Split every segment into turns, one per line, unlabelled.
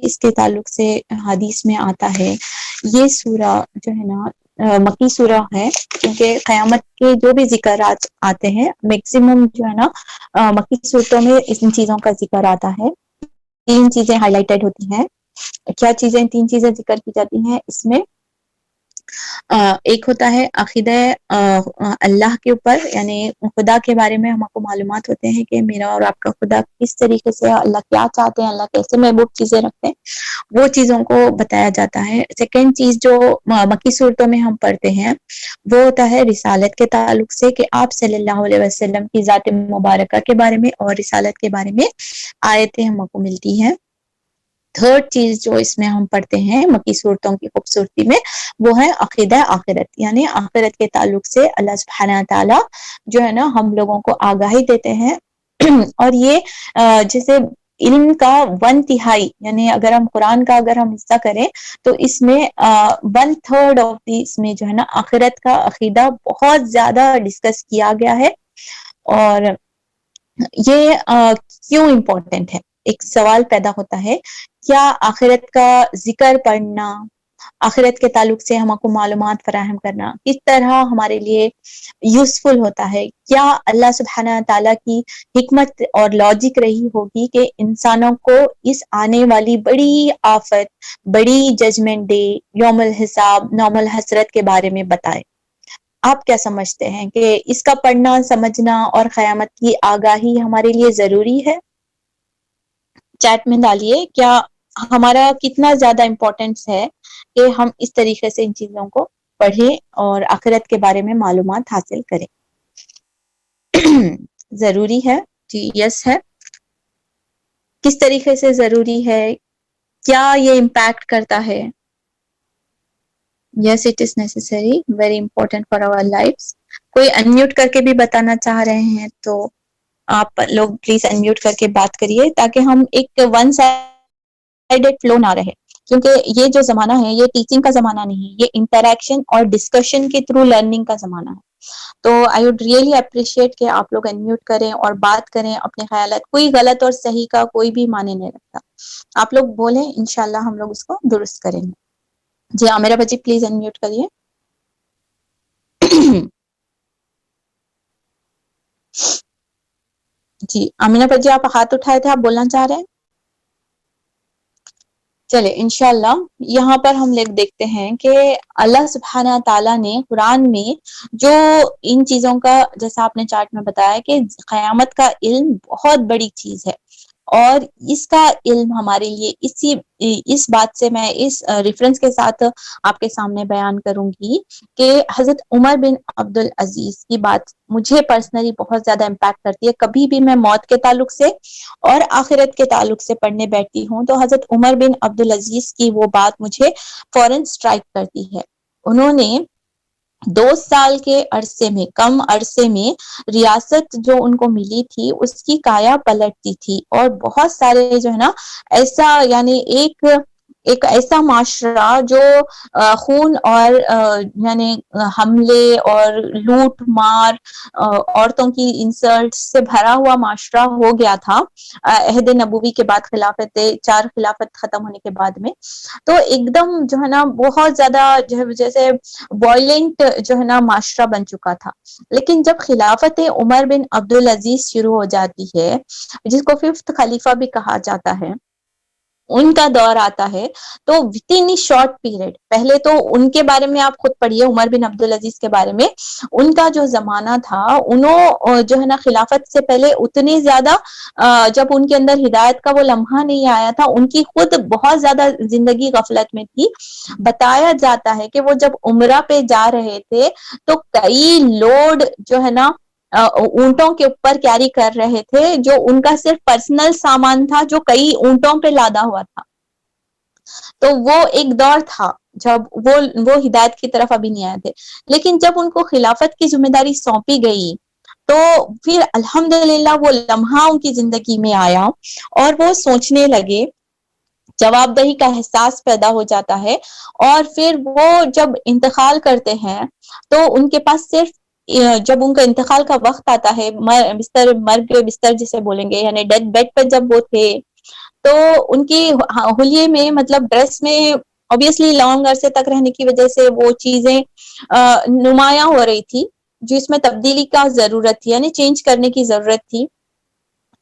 اس کے تعلق سے حدیث میں آتا ہے. یہ سورہ جو ہے نا مکی سورہ ہے، کیونکہ قیامت کے جو بھی ذکرات آتے ہیں میکسیمم جو ہے نا مکی صورتوں میں ان چیزوں کا ذکر آتا ہے. 3 چیزیں ہائی لائٹڈ ہوتی ہیں. کیا چیزیں 3 چیزیں ذکر کی جاتی ہیں اس میں؟ ایک ہوتا ہے عقیدہ اللہ کے اوپر، یعنی خدا کے بارے میں ہم کو معلومات ہوتے ہیں کہ میرا اور آپ کا خدا کس طریقے سے، اللہ کیا چاہتے ہیں، اللہ کیسے محبوب چیزیں رکھتے ہیں، وہ چیزوں کو بتایا جاتا ہے. سیکنڈ چیز جو مکی صورتوں میں ہم پڑھتے ہیں وہ ہوتا ہے رسالت کے تعلق سے، کہ آپ صلی اللہ علیہ وسلم کی ذات مبارکہ کے بارے میں اور رسالت کے بارے میں آیتیں ہم کو ملتی ہیں. تھرڈ چیز جو اس میں ہم پڑھتے ہیں مکی صورتوں کی خوبصورتی میں، وہ ہے عقیدہ آخرت، یعنی آخرت کے تعلق سے اللہ سبحانہ تعالی جو ہے نا ہم لوگوں کو آگاہی دیتے ہیں. اور یہ جیسے علم کا 1/3، یعنی اگر ہم قرآن کا اگر ہم حصہ کریں تو اس میں 1/3 آف دی اس میں جو ہے نا آخرت کا عقیدہ بہت زیادہ ڈسکس کیا گیا ہے. اور یہ کیوں امپورٹنٹ ہے؟ ایک سوال پیدا ہوتا ہے، کیا آخرت کا ذکر پڑھنا، آخرت کے تعلق سے ہم کو معلومات فراہم کرنا کس طرح ہمارے لیے یوزفل ہوتا ہے؟ کیا اللہ سبحانہ تعالیٰ کی حکمت اور لاجک رہی ہوگی کہ انسانوں کو اس آنے والی بڑی آفت، بڑی ججمنٹ ڈے، یوم الحساب، یوم الحسرت کے بارے میں بتائے؟ آپ کیا سمجھتے ہیں کہ اس کا پڑھنا، سمجھنا اور قیامت کی آگاہی ہمارے لیے ضروری ہے؟ چیٹ میں ڈالیے کیا ہمارا کتنا زیادہ امپورٹنس ہے کہ ہم اس طریقے سے ان چیزوں کو پڑھیں اور آخرت کے بارے میں معلومات حاصل کریں. ضروری ہے؟ جی یس ہے. کس طریقے سے ضروری ہے؟ کیا یہ امپیکٹ کرتا ہے؟ Yes it is necessary, very important for our lives. کوئی انمیوٹ کر کے بھی بتانا چاہ رہے ہیں تو آپ لوگ پلیز انمیوٹ کر کے بات کریے، تاکہ ہم ایک ون سائیڈڈ فلو نہ رہے. کیونکہ یہ جو زمانہ ہے یہ ٹیچنگ کا زمانہ نہیں، یہ انٹریکشن اور ڈسکشن کے تھرو لرننگ کا زمانہ ہے. تو آئی وڈ ریئلی اپریشیٹ کہ آپ لوگ انمیوٹ کریں اور بات کریں اپنے خیالات. کوئی غلط اور صحیح کا کوئی بھی معنی نہیں رکھتا. آپ لوگ بولیں، انشاءاللہ ہم لوگ اس کو درست کریں گے. جی عامرہ بچی پلیز انمیوٹ کریے. جی آمینہ بجی آپ ہاتھ اٹھائے تھے، آپ بولنا چاہ رہے ہیں؟ چلے انشاءاللہ یہاں پر ہم لوگ دیکھتے ہیں کہ اللہ سبحانہ تعالیٰ نے قرآن میں جو ان چیزوں کا، جیسا آپ نے چارٹ میں بتایا کہ قیامت کا علم بہت بڑی چیز ہے، اور اس کا علم ہمارے لیے اس بات سے میں اس ریفرنس کے ساتھ آپ کے سامنے بیان کروں گی کہ حضرت عمر بن عبد العزیز کی بات مجھے پرسنلی بہت زیادہ امپیکٹ کرتی ہے. کبھی بھی میں موت کے تعلق سے اور آخرت کے تعلق سے پڑھنے بیٹھتی ہوں تو حضرت عمر بن عبد العزیز کی وہ بات مجھے فوراً سٹرائک کرتی ہے. انہوں نے 2 سال کے عرصے میں، کم عرصے میں ریاست جو ان کو ملی تھی اس کی کایا پلٹتی تھی، اور بہت سارے جو ہے نا ایسا، یعنی ایک ایسا معاشرہ جو خون اور یعنی حملے اور لوٹ مار، عورتوں کی انسلٹ سے بھرا ہوا معاشرہ ہو گیا تھا عہد نبوی کے بعد، 4 خلافت ختم ہونے کے بعد میں. تو ایک دم جو ہے نا بہت زیادہ جیسے وائلنٹ جو ہے نا معاشرہ بن چکا تھا. لیکن جب خلافت عمر بن عبد العزیز شروع ہو جاتی ہے، جس کو 5th خلیفہ بھی کہا جاتا ہے، ان کا دور آتا ہے، تو ود ان شارٹ پیریڈ، پہلے تو ان کے بارے میں آپ خود پڑھیے، عمر بن عبد العزیز کے بارے میں. ان کا جو زمانہ تھا، انہوں جو ہے نا خلافت سے پہلے اتنی زیادہ جب ان کے اندر ہدایت کا وہ لمحہ نہیں آیا تھا، ان کی خود بہت زیادہ زندگی غفلت میں تھی. بتایا جاتا ہے کہ وہ جب عمرہ پہ جا رہے تھے تو کئی لوڈ جو ہے نا اونٹوں کے اوپر کیری کر رہے تھے، جو ان کا صرف پرسنل سامان تھا جو کئی اونٹوں پہ لادا ہوا تھا. تو وہ ایک دور تھا جب وہ ہدایت کی طرف ابھی نہیں آئے تھے. لیکن جب ان کو خلافت کی ذمہ داری سونپی گئی تو پھر الحمدللہ وہ لمحہ ان کی زندگی میں آیا، اور وہ سوچنے لگے، جواب دہی کا احساس پیدا ہو جاتا ہے. اور پھر وہ جب انتقال کرتے ہیں تو ان کے پاس صرف، جب ان کا انتقال کا وقت آتا ہے، مرگ بستر جسے بولیں گے، یعنی ڈیتھ بیڈ پر جب وہ تھے، تو ان کی حلیے میں مطلب ڈریس میں obviously لانگ عرصے تک رہنے کی وجہ سے وہ چیزیں نمایاں ہو رہی تھی جو اس میں تبدیلی کا ضرورت تھی، یعنی چینج کرنے کی ضرورت تھی.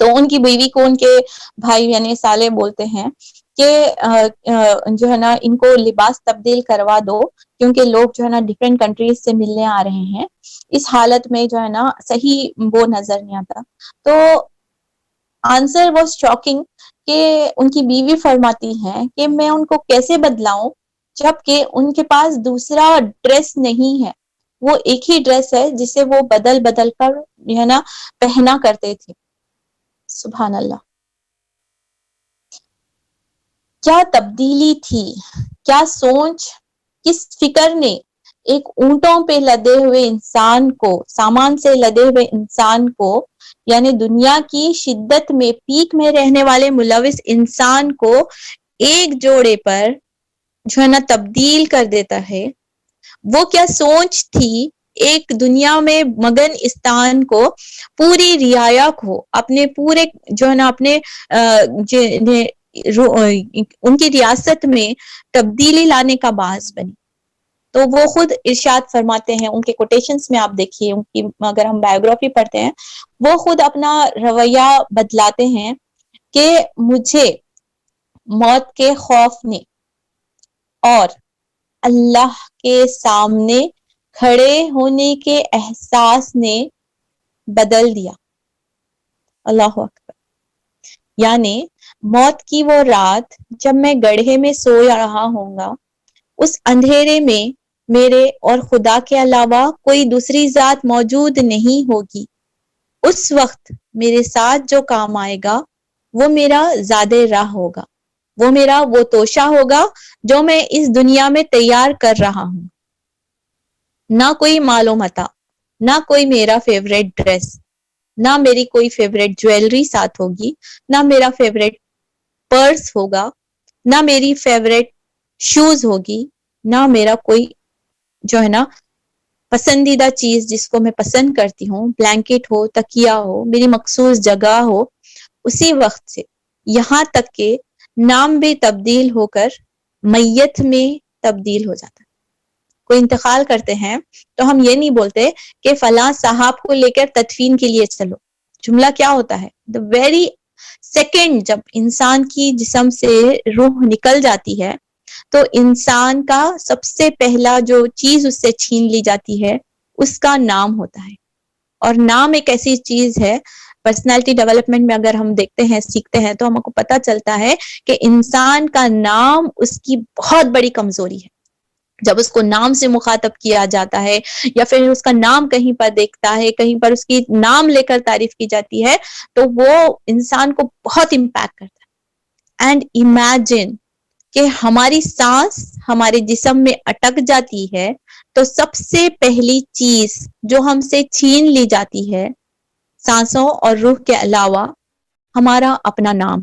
تو ان کی بیوی کو ان کے بھائی یعنی سالے بولتے ہیں کہ جو ہے نا ان کو لباس تبدیل کروا دو کیونکہ لوگ جو ہے نا ڈفرینٹ کنٹریز سے ملنے آ رہے ہیں. اس حالت میں جو ہے نا صحیح وہ نظر نہیں آتا. تو آنسر واز شاکنگ کہ ان کی بیوی فرماتی ہے کہ میں ان کو کیسے بدلاؤں جبکہ ان کے پاس دوسرا ڈریس نہیں ہے، وہ ایک ہی ڈریس ہے جسے وہ بدل بدل کر جو ہے نا پہنا کرتے تھے. سبحان اللہ، کیا تبدیلی تھی، کیا سوچ، کس فکر نے ایک اونٹوں پہ لدے ہوئے انسان کو، سامان سے لدے ہوئے انسان کو، یعنی دنیا کی شدت میں پیک میں رہنے والے ملوث انسان کو ایک جوڑے پر جو ہے نا تبدیل کر دیتا ہے. وہ کیا سوچ تھی ایک دنیا میں مگن استان کو، پوری رعایا کو اپنے پورے جو ہے نا اپنے ان کی ریاست میں تبدیلی لانے کا باعث بنی. تو وہ خود ارشاد فرماتے ہیں، ان کے کوٹیشنز میں آپ دیکھیے، ان کی اگر ہم بایوگرافی پڑھتے ہیں وہ خود اپنا رویہ بدلاتے ہیں کہ مجھے موت کے خوف نے اور اللہ کے سامنے کھڑے ہونے کے احساس نے بدل دیا. اللہ اکبر. یعنی موت کی وہ رات جب میں گڑھے میں سو رہا ہوں گا، اس اندھیرے میں میرے اور خدا کے علاوہ کوئی دوسری ذات موجود نہیں ہوگی. اس وقت میرے ساتھ جو کام آئے گا وہ میرا زادِ راہ ہوگا، وہ میرا وہ توشہ ہوگا جو میں اس دنیا میں تیار کر رہا ہوں. نہ کوئی مال و متاع، نہ کوئی میرا فیوریٹ ڈریس، نہ میری کوئی فیوریٹ جویلری ساتھ ہوگی، نہ میرا فیوریٹ پرس ہوگا، نہ میری فیوریٹ شوز ہوگی، نہ میرا کوئی جو ہے نا پسندیدہ چیز جس کو میں پسند کرتی ہوں، بلینکٹ ہو، تکیا ہو، میری مخصوص جگہ ہو. اسی وقت سے یہاں تک کہ نام بھی تبدیل ہو کر میت میں تبدیل ہو جاتا ہے. کوئی انتقال کرتے ہیں تو ہم یہ نہیں بولتے کہ فلاں صاحب کو لے کر تدفین کے لیے چلو. جملہ کیا ہوتا ہے؟ the very second جب انسان کی جسم سے روح نکل جاتی ہے تو انسان کا سب سے پہلا جو چیز اس سے چھین لی جاتی ہے اس کا نام ہوتا ہے. اور نام ایک ایسی چیز ہے، پرسنالٹی ڈیولپمنٹ میں اگر ہم دیکھتے ہیں، سیکھتے ہیں تو ہم کو پتہ چلتا ہے کہ انسان کا نام اس کی بہت بڑی کمزوری ہے. جب اس کو نام سے مخاطب کیا جاتا ہے یا پھر اس کا نام کہیں پر دیکھتا ہے، کہیں پر اس کی نام لے کر تعریف کی جاتی ہے تو وہ انسان کو بہت امپیکٹ کرتا ہے. اینڈ امیجن کہ ہماری سانس ہمارے جسم میں اٹک جاتی ہے تو سب سے پہلی چیز جو ہم سے چھین لی جاتی ہے سانسوں اور روح کے علاوہ ہمارا اپنا نام.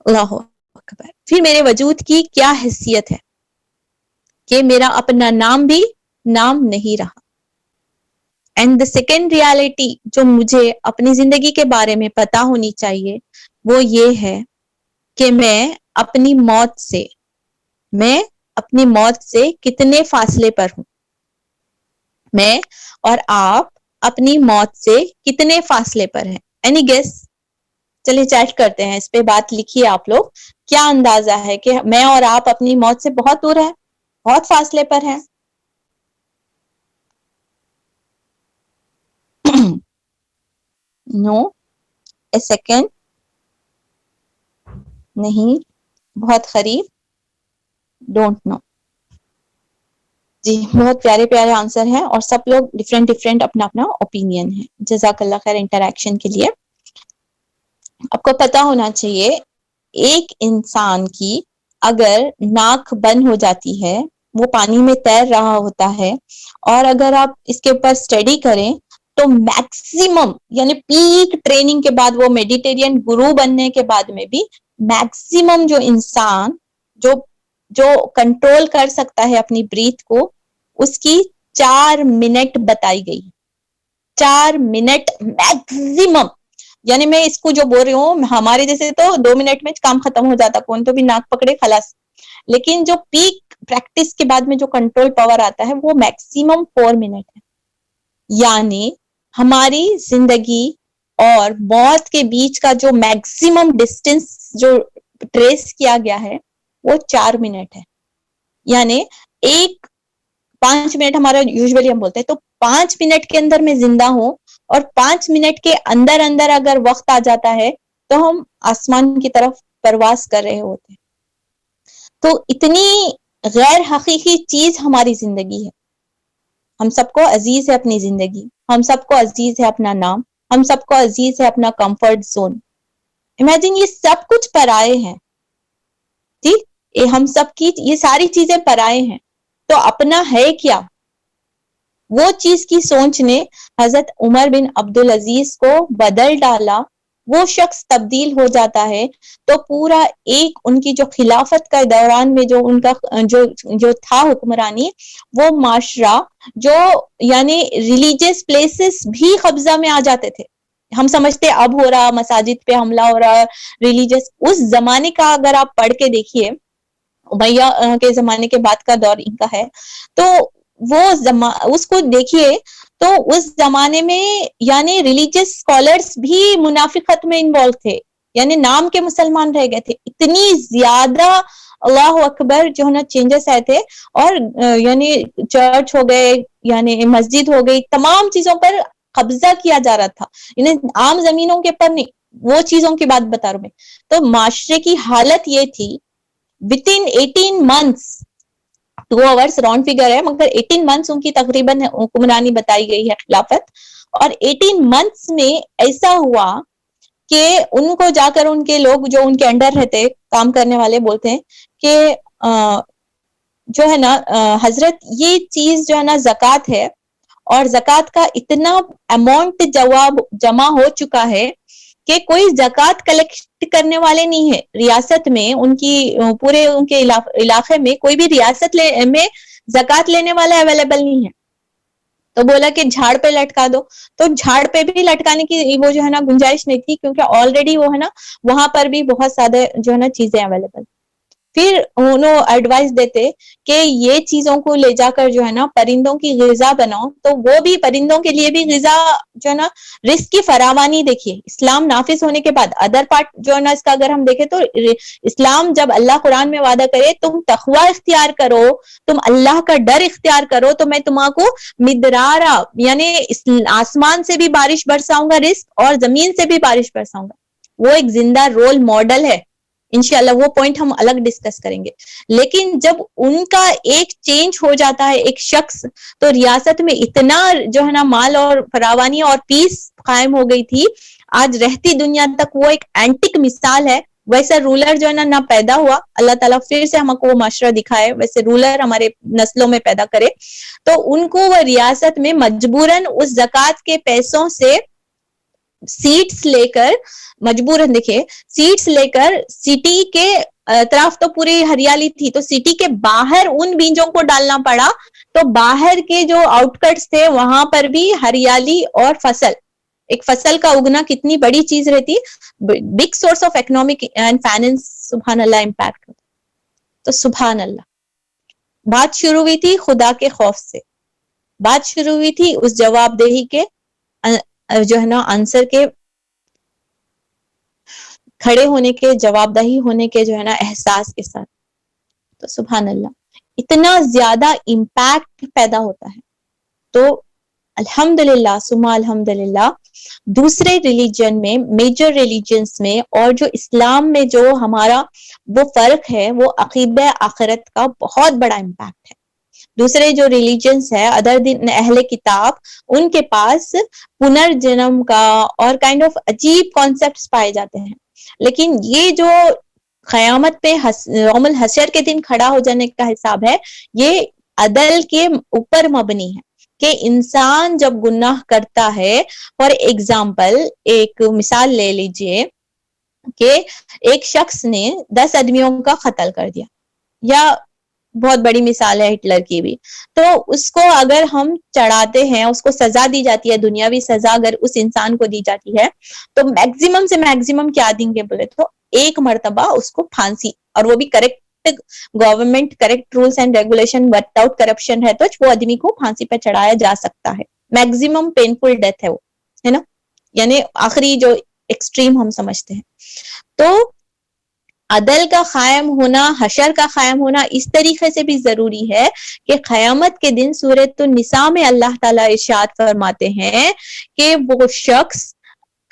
اللہ اکبر. پھر میرے وجود کی کیا حیثیت ہے کہ میرا اپنا نام بھی نام نہیں رہا. اینڈ دا سیکنڈ ریالٹی جو مجھے اپنی زندگی کے بارے میں پتا ہونی چاہیے وہ یہ ہے کہ میں اپنی موت سے کتنے فاصلے پر ہوں. میں اور آپ اپنی موت سے کتنے فاصلے پر ہیں؟ Any gas? چلے چیٹ کرتے ہیں، اس پہ بات لکھیے آپ لوگ. کیا اندازہ ہے کہ میں اور آپ اپنی موت سے بہت دور ہیں، بہت فاصلے پر ہیں؟ نو، اے سیکنڈ، نہیں، بہت قریب، ڈونٹ نو. جی بہت پیارے پیارے آنسر ہیں اور سب لوگ ڈفرینٹ اپنا اپنا اوپینین ہے. جزاک اللہ خیر انٹریکشن کے لیے. آپ کو پتا ہونا چاہیے ایک انسان کی اگر ناک بند ہو جاتی ہے، وہ پانی میں تیر رہا ہوتا ہے، اور اگر آپ اس کے اوپر اسٹڈی کریں تو میکسیمم یعنی پیک ٹریننگ کے بعد، وہ میڈیٹیرین گرو بننے کے بعد میں بھی میکسیمم جو انسان جو کنٹرول کر سکتا ہے اپنی بریتھ کو، اس کی 4 منٹ بتائی گئی. 4 منٹ میکسیمم. یعنی میں اس کو جو بول رہی ہوں، ہمارے جیسے تو 2 منٹ میں کام ختم ہو جاتا، کون تو بھی ناک پکڑے خلاص، لیکن جو پیک پریکٹس کے بعد میں جو کنٹرول پاور آتا ہے وہ میکسیمم 4 منٹ ہے. یعنی ہماری زندگی اور موت کے بیچ کا جو میکسیمم ڈسٹینس جو ٹریس کیا گیا ہے وہ 4 منٹ ہے. یعنی 5 منٹ ہمارا یوزولی ہم بولتے ہیں، تو 5 منٹ کے اندر میں زندہ ہوں، اور 5 منٹ کے اندر اندر اگر وقت آ جاتا ہے تو ہم آسمان کی طرف پرواز کر رہے ہوتے ہیں. تو اتنی غیر حقیقی چیز ہماری زندگی ہے. ہم سب کو عزیز ہے اپنی زندگی، ہم سب کو عزیز ہے اپنا نام، ہم سب کو عزیز ہے اپنا کمفرٹ زون. امیجن یہ سب کچھ پرائے ہیں، ٹھیک، ہم سب کی یہ ساری چیزیں پرائے ہیں، تو اپنا ہے کیا؟ وہ چیز کی سوچ نے حضرت عمر بن عبدالعزیز کو بدل ڈالا. وہ شخص تبدیل ہو جاتا ہے تو پورا ایک ان کی جو خلافت کا دوران میں جو ان کا جو تھا حکمرانی، وہ معاشرہ جو یعنی ریلیجیس پلیسز بھی قبضہ میں آ جاتے تھے. ہم سمجھتے اب ہو رہا مساجد پہ حملہ ہو رہا ریلیجیس، اس زمانے کا اگر آپ پڑھ کے دیکھیے، امیہ کے زمانے کے بعد کا دور ان کا ہے، تو وہ اس کو دیکھیے تو اس زمانے میں یعنی ریلیجیس اسکالرس بھی منافقت میں انوالو تھے، یعنی نام کے مسلمان رہ گئے تھے. اتنی زیادہ اللہ اکبر جو ہے نا چینجز آئے تھے، اور یعنی چرچ ہو گئے، یعنی مسجد ہو گئی، تمام چیزوں پر قبضہ کیا جا رہا تھا، یعنی عام زمینوں کے پر نہیں، وہ چیزوں کی بات بتا رہا ہوں میں. تو معاشرے کی حالت یہ تھی، within 18 months 2 hours round figure ہے، مگر 18 months ان کی تقریباً حکمرانی بتائی گئی ہے خلافت، اور 18 months میں ایسا ہوا کہ ان کو جا کر ان کے لوگ جو ان کے انڈر رہتے کام کرنے والے بولتے ہیں کہ جو ہے نا حضرت یہ چیز جو ہے نا زکوٰۃ ہے، اور زکوٰۃ کا اتنا اماؤنٹ جمع ہو چکا ہے کہ کوئی زکوٰۃ کلیکٹ کرنے والے نہیں ہے ریاست میں، ان کی پورے ان کے علاقے میں کوئی بھی ریاست میں زکوٰۃ لینے والا اویلیبل نہیں ہے. تو بولا کہ جھاڑ پہ لٹکا دو، تو جھاڑ پہ بھی لٹکانے کی وہ جو ہے نا گنجائش نہیں تھی، کیونکہ آلریڈی وہ ہے نا وہاں پر بھی بہت زیادہ جو ہے نا چیزیں اویلیبل. پھر انہوں ایڈوائز دیتے کہ یہ چیزوں کو لے جا کر جو ہے نا پرندوں کی غذا بناؤ، تو وہ بھی پرندوں کے لیے بھی غذا جو ہے نا رزق کی فراوانی. دیکھیے اسلام نافذ ہونے کے بعد ادر پارٹ جو ہے نا اس کا اگر ہم دیکھیں تو اسلام جب اللہ قرآن میں وعدہ کرے تم تقوی اختیار کرو، تم اللہ کا ڈر اختیار کرو، تو میں تمہاں کو مدرارا یعنی آسمان سے بھی بارش برساؤں گا رزق، اور زمین سے بھی بارش برساؤں گا. وہ ایک زندہ رول ماڈل ہے، انشاءاللہ وہ پوائنٹ ہم الگ ڈسکس کریں گے. لیکن جب ان کا ایک چینج ہو جاتا ہے ایک شخص، تو ریاست میں اتنا جو ہے نا مال اور فراوانی اور پیس قائم ہو گئی تھی. آج رہتی دنیا تک وہ ایک اینٹک مثال ہے. ویسا رولر جو ہے نا پیدا ہوا، اللہ تعالیٰ پھر سے ہم کو وہ معاشرہ دکھائے، ویسے رولر ہمارے نسلوں میں پیدا کرے. تو ان کو وہ ریاست میں مجبوراً اس زکوٰۃ کے پیسوں سے سیٹس لے کر، مجبوراً دیکھیں سیٹس لے کر، سٹی کے اطراف تو پوری ہریالی تھی، تو سٹی کے باہر ان بیجوں کو ڈالنا پڑا. تو باہر کے جو آؤٹ کٹس تھے وہاں پر بھی ہریالی اور فصل، ایک فصل کا اگنا کتنی بڑی چیز رہتی، big source of economic and finance. سبحان اللہ امپیکٹ. تو سبحان اللہ، بات شروع ہوئی تھی خدا کے خوف سے، بات شروع ہوئی تھی اس جواب دہی کے جو ہے نا آنسر کے کھڑے ہونے کے، جواب دہی ہونے کے جو ہے نا احساس کے ساتھ. تو سبحان اللہ اتنا زیادہ امپیکٹ پیدا ہوتا ہے. تو الحمدللہ ثم الحمدللہ دوسرے ریلیجن میں، میجر ریلیجنز میں اور جو اسلام میں جو ہمارا وہ فرق ہے، وہ عقیدہ آخرت کا بہت بڑا امپیکٹ ہے. دوسرے جو ریلیجنز ہے ادر دین اہل کتاب، ان کے پاس پنرجنم کا اور کائنڈ آف عجیب کانسیپٹس پائے جاتے ہیں. لیکن یہ جو قیامت پہ یوم الحشر کے دن کھڑا ہو جانے کا حساب ہے، یہ عدل کے اوپر مبنی ہے کہ انسان جب گناہ کرتا ہے، فار ایگزامپل ایک مثال لے لیجئے کہ ایک شخص نے 10 آدمیوں کا قتل کر دیا، یا بہت بڑی مثال ہے ہٹلر کی بھی. تو اس کو اگر ہم چڑھاتے ہیں, اس کو سزا دی جاتی ہے, دنیاوی سزا اگر اس انسان کو دی جاتی ہے تو میکسیمم سے میکسیمم کیا دیں گے بولے تو ایک مرتبہ اس کو پھانسی, اور وہ بھی correct government correct rules and regulation work out corruption ہے تو وہ آدمی کو پھانسی پہ چڑھایا جا سکتا ہے. میکسیمم پینفل ڈیتھ ہے وہ, ہے نا, یعنی آخری جو ایکسٹریم ہم سمجھتے ہیں. تو عدل کا قائم ہونا, حشر کا قائم ہونا اس طریقے سے بھی ضروری ہے کہ قیامت کے دن سورۃ النساء میں اللہ تعالیٰ ارشاد فرماتے ہیں کہ وہ شخص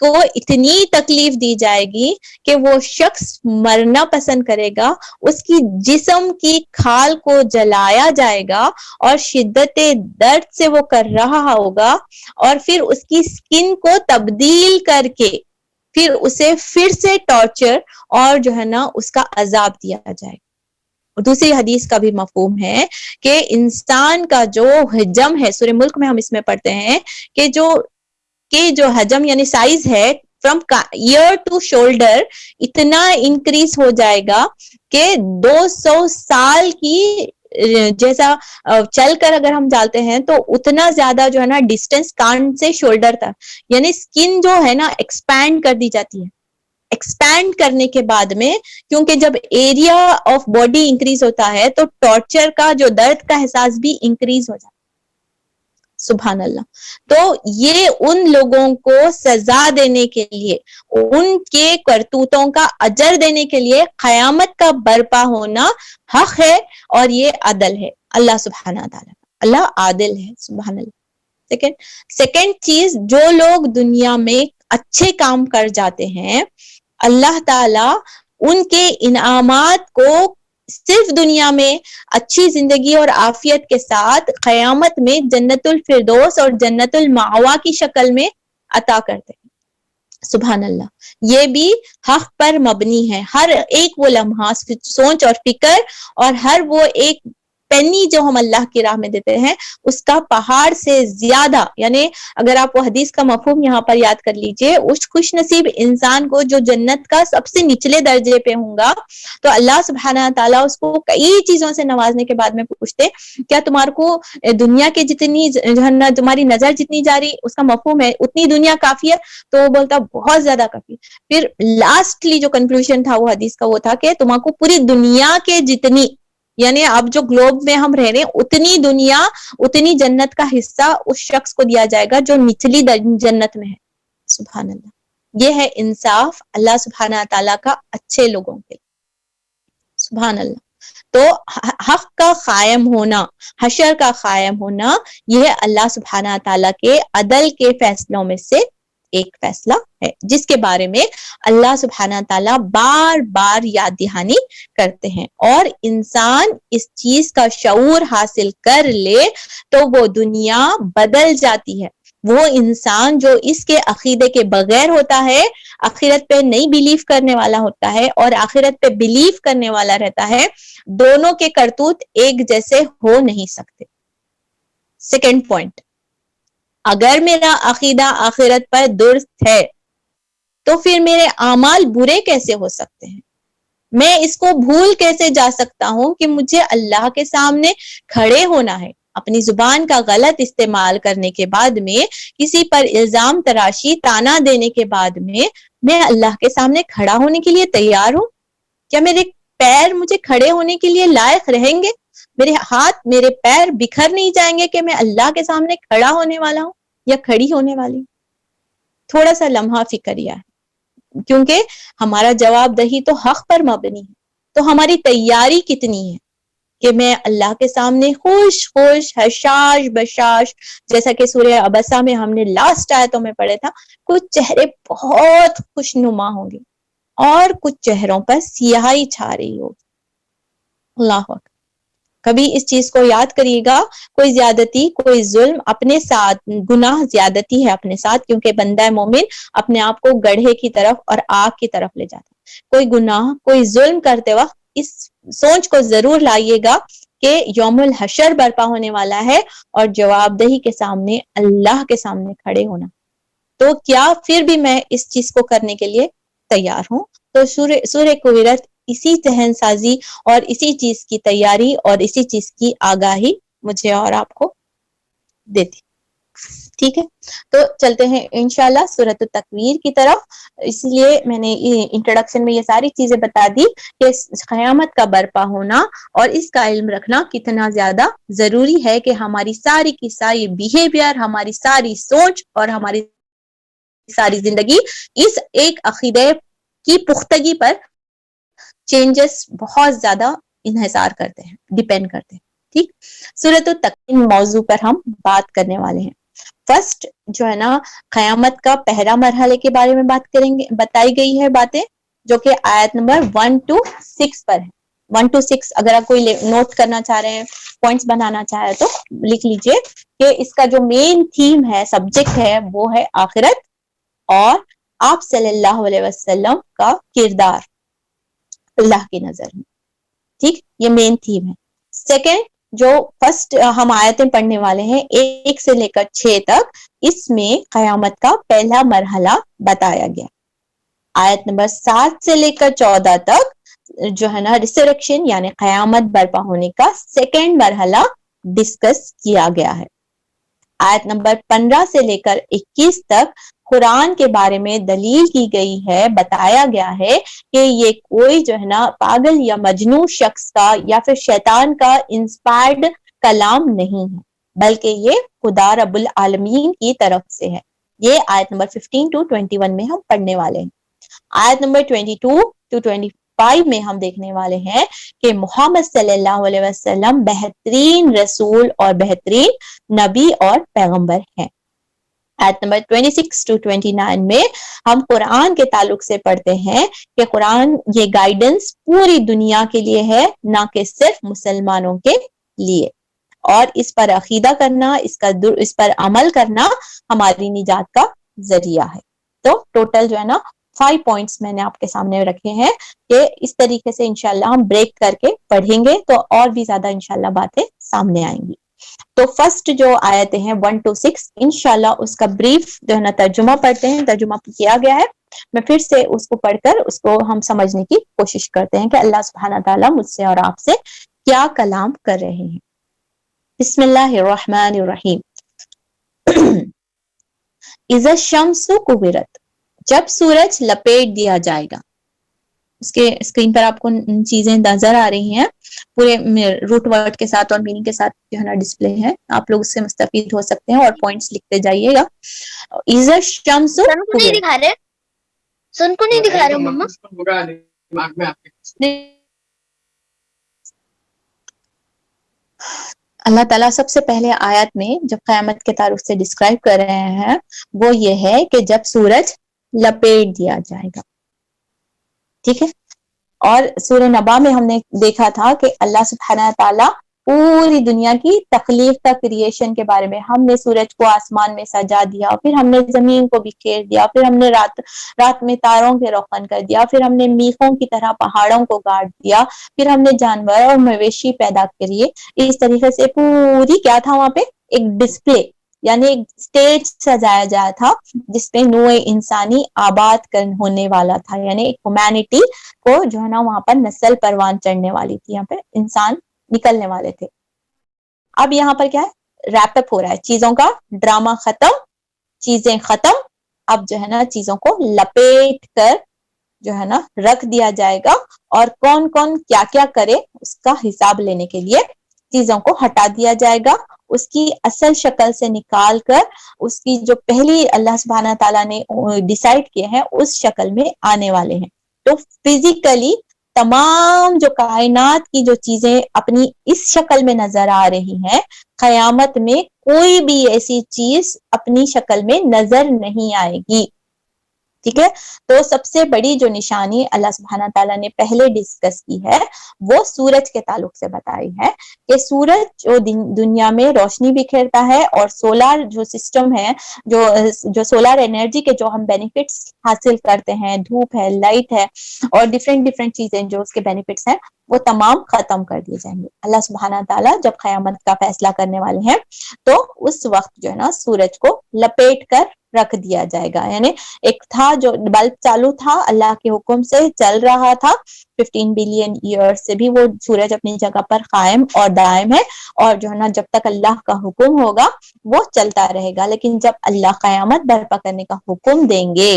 کو اتنی تکلیف دی جائے گی کہ وہ شخص مرنا پسند کرے گا, اس کی جسم کی کھال کو جلایا جائے گا اور شدت درد سے وہ کر رہا ہوگا, اور پھر اس کی سکن کو تبدیل کر کے پھر اسے پھر سے ٹارچر اور جو ہے نا اس کا عذاب دیا جائے گا. دوسری حدیث کا بھی مفہوم ہے کہ انسان کا جو حجم ہے, سورہ ملک میں ہم اس میں پڑھتے ہیں کہ جو حجم یعنی سائز ہے فرام ایئر ٹو شولڈر اتنا انکریز ہو جائے گا کہ 200 سال کی جیسا چل کر اگر ہم ڈالتے ہیں تو اتنا زیادہ جو ہے نا ڈسٹینس کان سے شولڈر تک, یعنی سکن جو ہے نا ایکسپینڈ کر دی جاتی ہے. ایکسپینڈ کرنے کے بعد میں, کیونکہ جب ایریا آف باڈی انکریز ہوتا ہے تو ٹارچر کا جو درد کا احساس بھی انکریز ہو جاتا ہے. سبحان اللہ. تو یہ ان لوگوں کو سزا دینے کے لیے, ان کے کرتوتوں کا اجر دینے کے لیے قیامت کا برپا ہونا حق ہے, اور یہ عدل ہے اللہ سبحانہ تعالیٰ. اللہ عادل ہے, سبحان اللہ. سیکنڈ چیز, جو لوگ دنیا میں اچھے کام کر جاتے ہیں اللہ تعالیٰ ان کے انعامات کو صرف دنیا میں اچھی زندگی اور عافیت کے ساتھ قیامت میں جنت الفردوس اور جنت المأوا کی شکل میں عطا کرتے ہیں. سبحان اللہ. یہ بھی حق پر مبنی ہے. ہر ایک وہ لمحہ سوچ اور فکر اور ہر وہ ایک پینی جو ہم اللہ کی راہ میں دیتے ہیں اس کا پہاڑ سے زیادہ, یعنی اگر آپ وہ حدیث کا مفہوم یہاں پر یاد کر لیجئے, اس خوش نصیب انسان کو جو جنت کا سب سے نچلے درجے پہ ہوں گا تو اللہ سبحانہ تعالیٰ اس کو کئی چیزوں سے نوازنے کے بعد میں پوچھتے کیا تمہارے کو دنیا کے جتنی تمہاری نظر جتنی جاری اس کا مفہوم ہے اتنی دنیا کافی ہے, تو وہ بولتا بہت زیادہ کافی. پھر لاسٹلی جو کنکلوژن تھا وہ حدیث کا وہ تھا کہ تمہارے کو پوری دنیا کے جتنی, یعنی اب جو گلوب میں ہم رہ رہے ہیں اتنی دنیا اتنی جنت کا حصہ اس شخص کو دیا جائے گا جو نچلی جنت میں ہے. سبحان اللہ. یہ ہے انصاف اللہ سبحانہ تعالیٰ کا اچھے لوگوں کے. سبحان اللہ. تو حق کا قائم ہونا, حشر کا قائم ہونا, یہ اللہ سبحانہ تعالیٰ کے عدل کے فیصلوں میں سے ایک فیصلہ ہے جس کے بارے میں اللہ سبحانہ تعالیٰ بار بار یاد دہانی کرتے ہیں. اور انسان اس چیز کا شعور حاصل کر لے تو وہ دنیا بدل جاتی ہے. وہ انسان جو اس کے عقیدے کے بغیر ہوتا ہے, آخرت پہ نہیں بلیو کرنے والا ہوتا ہے اور آخرت پہ بلیو کرنے والا رہتا ہے, دونوں کے کرتوت ایک جیسے ہو نہیں سکتے. سیکنڈ پوائنٹ, اگر میرا عقیدہ آخرت پر درست ہے تو پھر میرے اعمال برے کیسے ہو سکتے ہیں؟ میں اس کو بھول کیسے جا سکتا ہوں کہ مجھے اللہ کے سامنے کھڑے ہونا ہے؟ اپنی زبان کا غلط استعمال کرنے کے بعد میں, کسی پر الزام تراشی تانا دینے کے بعد میں اللہ کے سامنے کھڑا ہونے کے لیے تیار ہوں؟ کیا میرے پیر مجھے کھڑے ہونے کے لیے لائق رہیں گے؟ میرے ہاتھ میرے پیر بکھر نہیں جائیں گے کہ میں اللہ کے سامنے کھڑا ہونے والا ہوں یا کھڑی ہونے والی ہوں؟ تھوڑا سا لمحہ فکریا ہے, کیونکہ ہمارا جواب دہی تو حق پر مبنی ہے. تو ہماری تیاری کتنی ہے کہ میں اللہ کے سامنے خوش حشاش بشاش, جیسا کہ سورہ عبسہ میں ہم نے لاسٹ آیتوں میں پڑھے تھا, کچھ چہرے بہت خوش نما ہوں گے اور کچھ چہروں پر سیاہی چھا رہی ہوگی. اللہ اکبر. کبھی اس چیز کو یاد کریے گا, کوئی زیادتی کوئی ظلم اپنے ساتھ, گناہ زیادتی ہے اپنے ساتھ, کیونکہ بندہ مومن اپنے آپ کو گڑھے کی طرف اور آگ کی طرف لے جاتا ہے. کوئی گناہ کوئی ظلم کرتے وقت اس سوچ کو ضرور لائیے گا کہ یوم الحشر برپا ہونے والا ہے اور جواب دہی کے سامنے اللہ کے سامنے کھڑے ہونا. تو کیا پھر بھی میں اس چیز کو کرنے کے لیے تیار ہوں؟ تو سورہ کویرت اسی ذہن سازی اور اسی چیز کی تیاری اور اسی چیز کی آگاہی مجھے اور آپ کو دیتی. ٹھیک ہے, تو چلتے ہیں انشاءاللہ سورۃ التکویر کی طرف. اس لیے میں نے انٹروڈکشن میں یہ ساری چیزیں بتا دی کہ قیامت کا برپا ہونا اور اس کا علم رکھنا کتنا زیادہ ضروری ہے کہ ہماری ساری کی ساری بیہیویئر, ہماری ساری سوچ اور ہماری ساری زندگی اس ایک عقیدے کی پختگی پر چینجز بہت زیادہ انحصار کرتے ہیں, ڈیپینڈ کرتے ہیں. ٹھیک, سورۃ التکویر موضوع پر ہم بات کرنے والے ہیں. فرسٹ جو ہے نا قیامت کا پہلا مرحلے کے بارے میں بات کریں گے, بتائی گئی ہے باتیں جو کہ آیت نمبر 1 to 6 پر ہے. 1 to 6 اگر آپ کوئی نوٹ کرنا چاہ رہے ہیں, پوائنٹس بنانا چاہ رہے تو لکھ لیجئے کہ اس کا جو مین تھیم ہے, سبجیکٹ ہے, وہ ہے آخرت اور آپ صلی اللہ علیہ وسلم کا کردار اللہ کی نظر میں. ٹھیک, یہ مین تھیم ہے. سیکنڈ جو فرسٹ ہم آیتیں پڑھنے والے ہیں 1 سے لے کر 6 تک, اس میں قیامت کا پہلا مرحلہ بتایا گیا. آیت نمبر 7 سے لے کر 14 تک جو ہے نا ریسریکشن یعنی قیامت برپا ہونے کا سیکنڈ مرحلہ ڈسکس کیا گیا ہے. آیت نمبر 15 سے لے کر 21 تک قرآن کے بارے میں دلیل کی گئی ہے, بتایا گیا ہے کہ یہ کوئی جو ہے نا پاگل یا مجنون شخص کا یا پھر شیطان کا انسپائرڈ کلام نہیں ہے, بلکہ یہ خدا رب العالمین کی طرف سے ہے. یہ آیت نمبر 15 to 21 میں ہم پڑھنے والے ہیں. آیت نمبر 22 to 25 میں ہم دیکھنے والے ہیں کہ محمد صلی اللہ علیہ وسلم بہترین رسول اور بہترین نبی اور پیغمبر ہیں. آیت نمبر 26 to 29 میں ہم قرآن کے تعلق سے پڑھتے ہیں کہ قرآن یہ گائیڈنس پوری دنیا کے لیے ہے, نہ کہ صرف مسلمانوں کے لیے, اور اس پر عقیدہ کرنا, اس پر عمل کرنا ہماری نجات کا ذریعہ ہے. تو ٹوٹل جو ہے نا 5 پوائنٹس میں نے آپ کے سامنے رکھے ہیں کہ اس طریقے سے انشاءاللہ ہم بریک کر کے پڑھیں گے تو اور بھی زیادہ انشاءاللہ باتیں سامنے آئیں گی. تو فرسٹ جو آیتیں ہیں 1 to 6 انشاءاللہ اس کا بریف جو ہے نا ترجمہ پڑھتے ہیں, ترجمہ کیا گیا ہے. میں پھر سے اس کو پڑھ کر اس کو ہم سمجھنے کی کوشش کرتے ہیں کہ اللہ سبحانہ تعالیٰ مجھ سے اور آپ سے کیا کلام کر رہے ہیں. بسم اللہ الرحمن الرحیم. اذا الشمس کورت, جب سورج لپیٹ دیا جائے گا. اس کے اسکرین پر آپ کو چیزیں نظر آ رہی ہیں پورے روٹ ورڈ کے ساتھ اور میننگ کے ساتھ جو ہے نا ڈسپلے ہے, آپ لوگ اس سے مستفید ہو سکتے ہیں اور پوائنٹس لکھتے جائیے گا. اذا الشمس کورت,
سن کو نہیں دکھا رہے مما.
اللہ تعالیٰ سب سے پہلے آیت میں جب قیامت کے تعلق سے ڈسکرائب کر رہے ہیں وہ یہ ہے کہ جب سورج لپیٹ دیا جائے گا. ٹھیک ہے, اور سورہ نبا میں ہم نے دیکھا تھا کہ اللہ سبحانہ تعالیٰ پوری دنیا کی تخلیق کا کریشن کے بارے میں, ہم نے سورج کو آسمان میں سجا دیا, پھر ہم نے زمین کو بکھیر دیا, پھر ہم نے رات میں تاروں کے روشن کر دیا, پھر ہم نے میخوں کی طرح پہاڑوں کو گاڑ دیا, پھر ہم نے جانور اور مویشی پیدا کریے. اس طریقے سے پوری کیا تھا وہاں پہ ایک ڈسپلے یعنی ایک سٹیج سجایا جایا تھا جس پہ نوع انسانی آباد ہونے والا تھا, یعنی ایک ہیومینٹی کو جو ہے نا وہاں پر نسل پروان چڑھنے والی تھی, یہاں پہ انسان نکلنے والے تھے. اب یہاں پر کیا ہے, ریپ اپ ہو رہا ہے, چیزوں کا ڈرامہ ختم, چیزیں ختم, اب جو ہے نا چیزوں کو لپیٹ کر جو ہے نا رکھ دیا جائے گا, اور کون کون کیا کیا کرے اس کا حساب لینے کے لیے چیزوں کو ہٹا دیا جائے گا, اس کی اصل شکل سے نکال کر اس کی جو پہلی اللہ سبحانہ تعالیٰ نے ڈیسائیڈ کیے ہیں اس شکل میں آنے والے ہیں. تو فزیکلی تمام جو کائنات کی جو چیزیں اپنی اس شکل میں نظر آ رہی ہیں, قیامت میں کوئی بھی ایسی چیز اپنی شکل میں نظر نہیں آئے گی. ٹھیک ہے, تو سب سے بڑی جو نشانی اللہ سبحانہ تعالیٰ نے پہلے ڈسکس کی ہے وہ سورج کے تعلق سے بتائی ہے کہ سورج جو دنیا میں روشنی بکھیرتا ہے, اور سولار جو سسٹم ہے, جو سولار انرجی کے جو ہم بینیفٹس حاصل کرتے ہیں, دھوپ ہے, لائٹ ہے, اور ڈفرینٹ چیزیں جو اس کے بینیفٹس ہیں وہ تمام ختم کر دیے جائیں گے. اللہ سبحانہ تعالیٰ جب قیامت کا فیصلہ کرنے والے ہیں تو اس وقت جو ہے نا سورج کو لپیٹ کر رکھ دیا جائے گا. یعنی ایک تھا جو بلب چالو تھا اللہ کے حکم سے چل رہا تھا 15 بلین ایئر سے بھی وہ سورج اپنی جگہ پر قائم اور دائم ہے, اور جو ہے نا جب تک اللہ کا حکم ہوگا وہ چلتا رہے گا. لیکن جب اللہ قیامت برپا کرنے کا حکم دیں گے,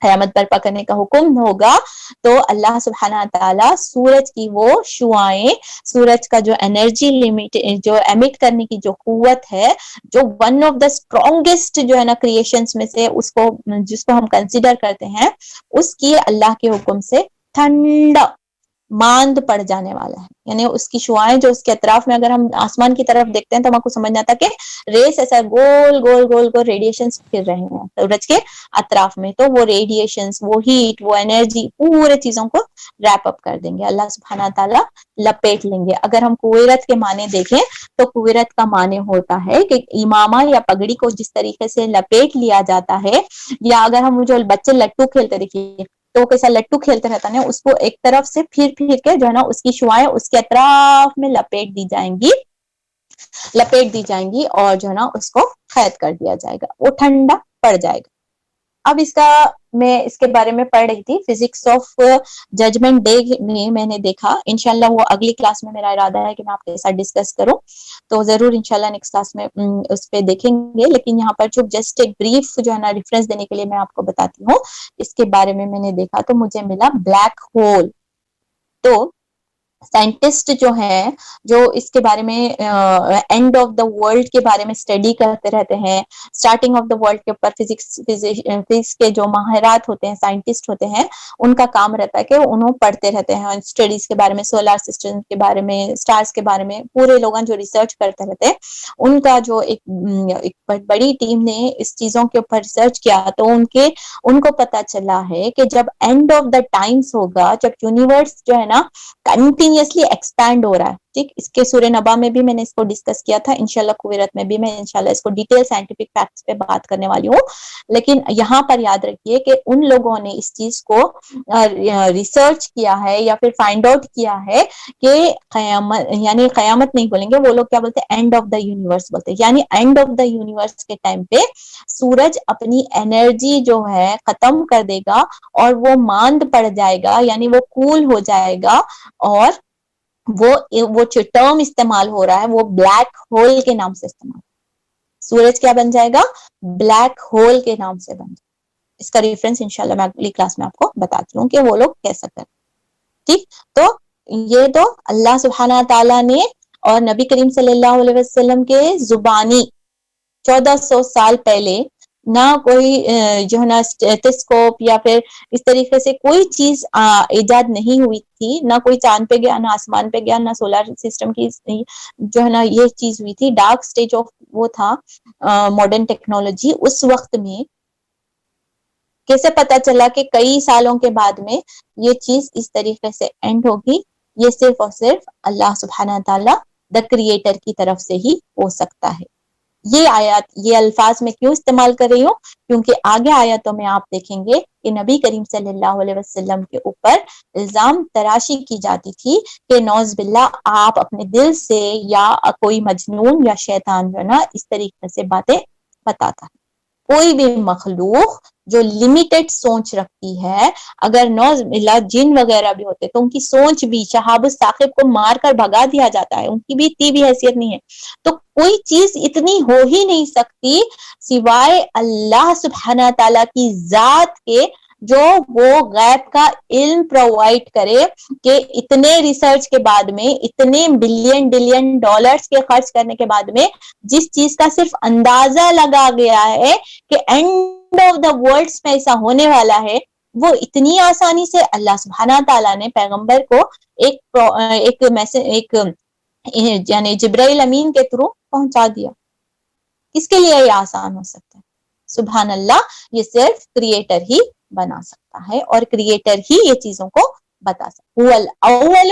قیامت برپا کرنے کا حکم ہوگا, تو اللہ سبحانہ تعالیٰ سورج کی وہ شعائیں, سورج کا جو انرجی لمٹ جو ایمٹ کرنے کی جو قوت ہے, جو ون آف دا اسٹرانگیسٹ جو ہے نا کریشنز میں سے اس کو جس کو ہم کنسیڈر کرتے ہیں, اس کی اللہ کے حکم سے ٹھنڈا ماند پڑ جانے والا ہے. یعنی اس کی شعائیں جو اس کے اطراف میں, اگر ہم آسمان کی طرف دیکھتے ہیں تو ہم کو سمجھ آتا کہ ریس ایسا گول گول گول گول ریڈیشنز پھر رہے ہیں سورج کے اطراف میں, تو وہ ریڈیشنز, وہ ہیٹ, وہ انرجی پورے چیزوں کو ریپ اپ کر دیں گے, اللہ سبحانہ تعالیٰ لپیٹ لیں گے. اگر ہم کویرت کے معنی دیکھیں تو کویرت کا معنی ہوتا ہے کہ امامہ یا پگڑی کو جس طریقے سے لپیٹ لیا جاتا ہے, یا اگر ہم جو بچے لٹو کھیلتے دیکھیے تو کیسا لٹو کھیلتے رہتا ہے, اس کو ایک طرف سے پھر کے جو ہے نا اس کی شعائیں اس کے اطراف میں لپیٹ دی جائیں گی اور جو ہے نا اس کو قید کر دیا جائے گا, وہ ٹھنڈا پڑ جائے گا. اب میں اس کے بارے میں پڑھ رہی تھی, فزکس آف ججمنٹ ڈے میں نے دیکھا. انشاءاللہ وہ اگلی کلاس میں میرا ارادہ ہے کہ میں آپ کے ساتھ ڈسکس کروں, تو ضرور انشاءاللہ نیکسٹ کلاس میں اس پہ دیکھیں گے. لیکن یہاں پر جو جسٹ ایک بریف جو ہے نا ریفرنس دینے کے لیے میں آپ کو بتاتی ہوں, اس کے بارے میں نے دیکھا تو مجھے ملا بلیک ہول. تو سائنٹسٹ جو ہیں جو اس کے بارے میں اینڈ آف دا ورلڈ کے بارے میں اسٹڈی کرتے رہتے ہیں, اسٹارٹنگ آف دا ورلڈ کے اوپر فزکس کے جو ماہرات ہوتے ہیں, سائنٹسٹ ہوتے ہیں, ان کا کام رہتا ہے کہ انہوں پڑھتے رہتے ہیں اسٹڈیز کے بارے میں, سولار سسٹم کے بارے میں, اسٹارز کے بارے میں, پورے لوگ جو ریسرچ کرتے رہتے ہیں. ان کا جو ایک بڑی ٹیم نے اس چیزوں کے اوپر ریسرچ کیا, تو ان کو پتا چلا ہے کہ جب اینڈ آف دا ٹائمز ہوگا, جب یونیورس جو ہے نا کنٹینیوسلی ایکسپینڈ ہو رہا ہے, ٹھیک, اس کے سورہ نبا میں بھی میں نے اس کو ڈسکس کیا تھا, انشاءاللہ کویرت میں بھی میں انشاءاللہ اس کو ڈیٹیل سائنٹیفک فیکٹس پہ بات کرنے والی ہوں. لیکن یہاں پر یاد رکھیے کہ ان لوگوں نے اس چیز کو ریسرچ کیا ہے یا پھر فائنڈ آؤٹ کیا ہے کہ قیامت, یعنی قیامت نہیں بولیں گے وہ لوگ, کیا بولتے ہیں, اینڈ آف دا یونیورس بولتے ہیں. یعنی اینڈ آف دا یونیورس کے ٹائم پہ سورج اپنی انرجی جو ہے ختم کر دے گا اور وہ ماند پڑ جائے گا, یعنی وہ کول ہو جائے گا, اور وہ جو ٹرم استعمال ہو رہا ہے وہ بلیک ہول کے نام سے استعمال. سورج کیا بن جائے گا, بلیک ہول کے نام سے بن جائے گا. اس کا ریفرنس انشاءاللہ میں اگلی کلاس میں آپ کو بتاتی ہوں کہ وہ لوگ کیسا کریں. ٹھیک, تو یہ تو اللہ سبحانہ تعالیٰ نے اور نبی کریم صلی اللہ علیہ وسلم کے زبانی 1400 سال پہلے نہ کوئی جو ہے نا اسٹیتھوسکوپ یا پھر اس طریقے سے کوئی چیز ایجاد نہیں ہوئی تھی, نہ کوئی چاند پہ گیا, نہ آسمان پہ گیا, نہ سولار سسٹم کی جو ہے نا یہ چیز ہوئی تھی. ڈارک سٹیج آف وہ تھا ماڈرن ٹیکنالوجی. اس وقت میں کیسے پتا چلا کہ کئی سالوں کے بعد میں یہ چیز اس طریقے سے اینڈ ہوگی؟ یہ صرف اور صرف اللہ سبحانہ تعالیٰ دا کریٹر کی طرف سے ہی ہو سکتا ہے. یہ آیات, یہ الفاظ میں کیوں استعمال کر رہی ہوں, کیونکہ آگے آیاتوں میں آپ دیکھیں گے کہ نبی کریم صلی اللہ علیہ وسلم کے اوپر الزام تراشی کی جاتی تھی کہ نعوذ باللہ آپ اپنے دل سے یا کوئی مجنون یا شیطان جو ہے نا اس طریقے سے باتیں بتاتا ہے. کوئی بھی مخلوق جو لمیٹڈ سوچ رکھتی ہے, اگر نعوذ باللہ جن وغیرہ بھی ہوتے تو ان کی سوچ بھی, شہاب الثاقب کو مار کر بھگا دیا جاتا ہے, ان کی بھی اتنی بھی حیثیت نہیں ہے. تو کوئی چیز اتنی ہو ہی نہیں سکتی سوائے اللہ سبحانہ تعالیٰ کی ذات کے, جو وہ غیب کا علم پرووائڈ کرے کہ اتنے ریسرچ کے بعد میں, اتنے بلین ڈالرز کے خرچ کرنے کے بعد میں جس چیز کا صرف اندازہ لگا گیا ہے کہ اینڈ آف دا ورلڈز میں ایسا ہونے والا ہے, وہ اتنی آسانی سے اللہ سبحانہ تعالیٰ نے پیغمبر کو ایک میسج, یعنی جبرائیل امین کے تھرو پہنچا دیا. کس کے لیے یہ آسان ہو سکتا ہے؟ سبحان اللہ, یہ صرف کریٹر ہی بنا سکتا ہے, اور کریٹر ہی یہ چیزوں کو بتا سکتا ہے. هو الاول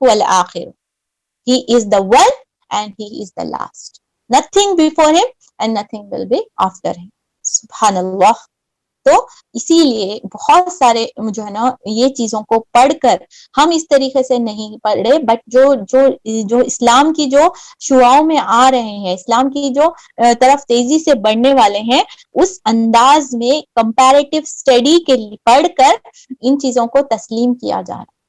هو الاخر, he is the one and he is the last. Nothing before him and nothing will be after him. سبحان اللہ. تو اسی لیے بہت سارے جو ہے نا یہ چیزوں کو پڑھ کر ہم اس طریقے سے نہیں پڑھے، بٹ جو اسلام کی جو شعاؤں میں آ رہے ہیں، اسلام کی جو طرف تیزی سے بڑھنے والے ہیں، اس انداز میں کمپیریٹیو اسٹڈی کے لیے پڑھ کر ان چیزوں کو تسلیم کیا جا رہا ہے۔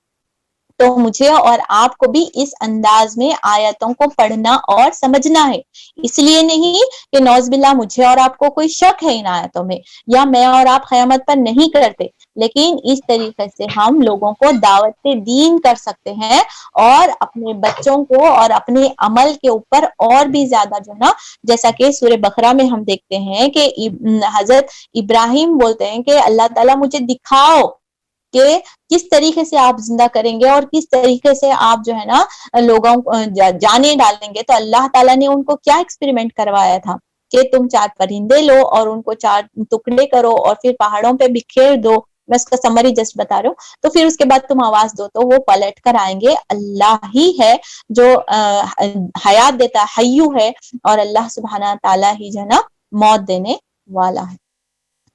تو مجھے اور آپ کو بھی اس انداز میں آیتوں کو پڑھنا اور سمجھنا ہے، اس لیے نہیں کہ نوز باللہ مجھے اور آپ کو کوئی شک ہے ان آیتوں میں، یا میں اور آپ قیامت پر نہیں کرتے، لیکن اس طریقے سے ہم لوگوں کو دعوت دین کر سکتے ہیں، اور اپنے بچوں کو اور اپنے عمل کے اوپر اور بھی زیادہ جو نا، جیسا کہ سورہ بقرہ میں ہم دیکھتے ہیں کہ حضرت ابراہیم بولتے ہیں کہ اللہ تعالیٰ مجھے دکھاؤ کہ کس طریقے سے آپ زندہ کریں گے اور کس طریقے سے آپ جو ہے نا لوگوں جانے ڈالیں گے۔ تو اللہ تعالیٰ نے ان کو کیا ایکسپیریمنٹ کروایا تھا کہ تم 4 پرندے لو اور ان کو 4 ٹکڑے کرو اور پھر پہاڑوں پہ بکھیر دو، میں اس کا سمری جسٹ بتا رہا ہوں، تو پھر اس کے بعد تم آواز دو تو وہ پلٹ کر آئیں گے۔ اللہ ہی ہے جو حیات دیتا، حیو ہے، اور اللہ سبحانہ تعالیٰ ہی جو ہے نا موت دینے والا ہے۔